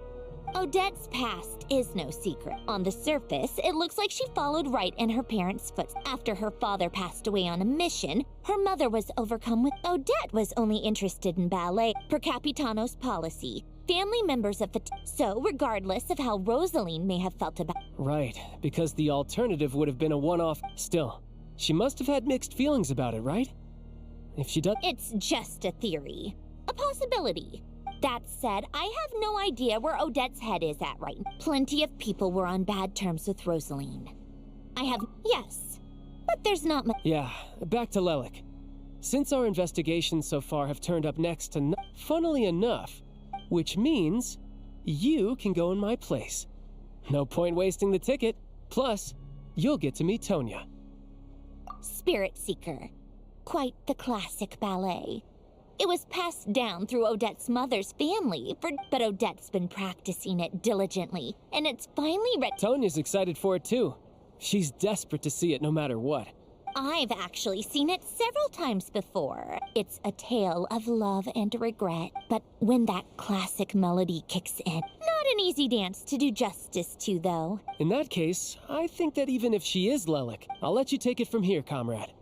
Odette's past is no secret. On the surface, it looks like she followed right in her parents' footsteps. After her father passed away on a mission, her mother was overcome with... Odette was only interested in ballet, per Capitano's policy. Family members of the... So, regardless of how Rosaline may have felt about... Right, because the alternative would have been a one-off... Still, she must have had mixed feelings about it, right? If she does... It's just a theory. A possibility. That said, I have no idea where Odette's head is at right now. Plenty of people were on bad terms with Rosaline. Yes. But there's not much... Yeah, back to Lelek. Since our investigations so far have turned up next to... Funnily enough, which means you can go in my place. No point wasting the ticket. Plus, you'll get to meet Tonya. Spirit Seeker. Quite the classic ballet. It was passed down through Odette's mother's family, but Odette's been practicing it diligently, and it's finally Tonya's excited for it too. She's desperate to see it no matter what. I've actually seen it several times before. It's a tale of love and regret, but when that classic melody kicks in, not an easy dance to do justice to, though. In that case, I think that even if she is Lelik, I'll let you take it from here, comrade.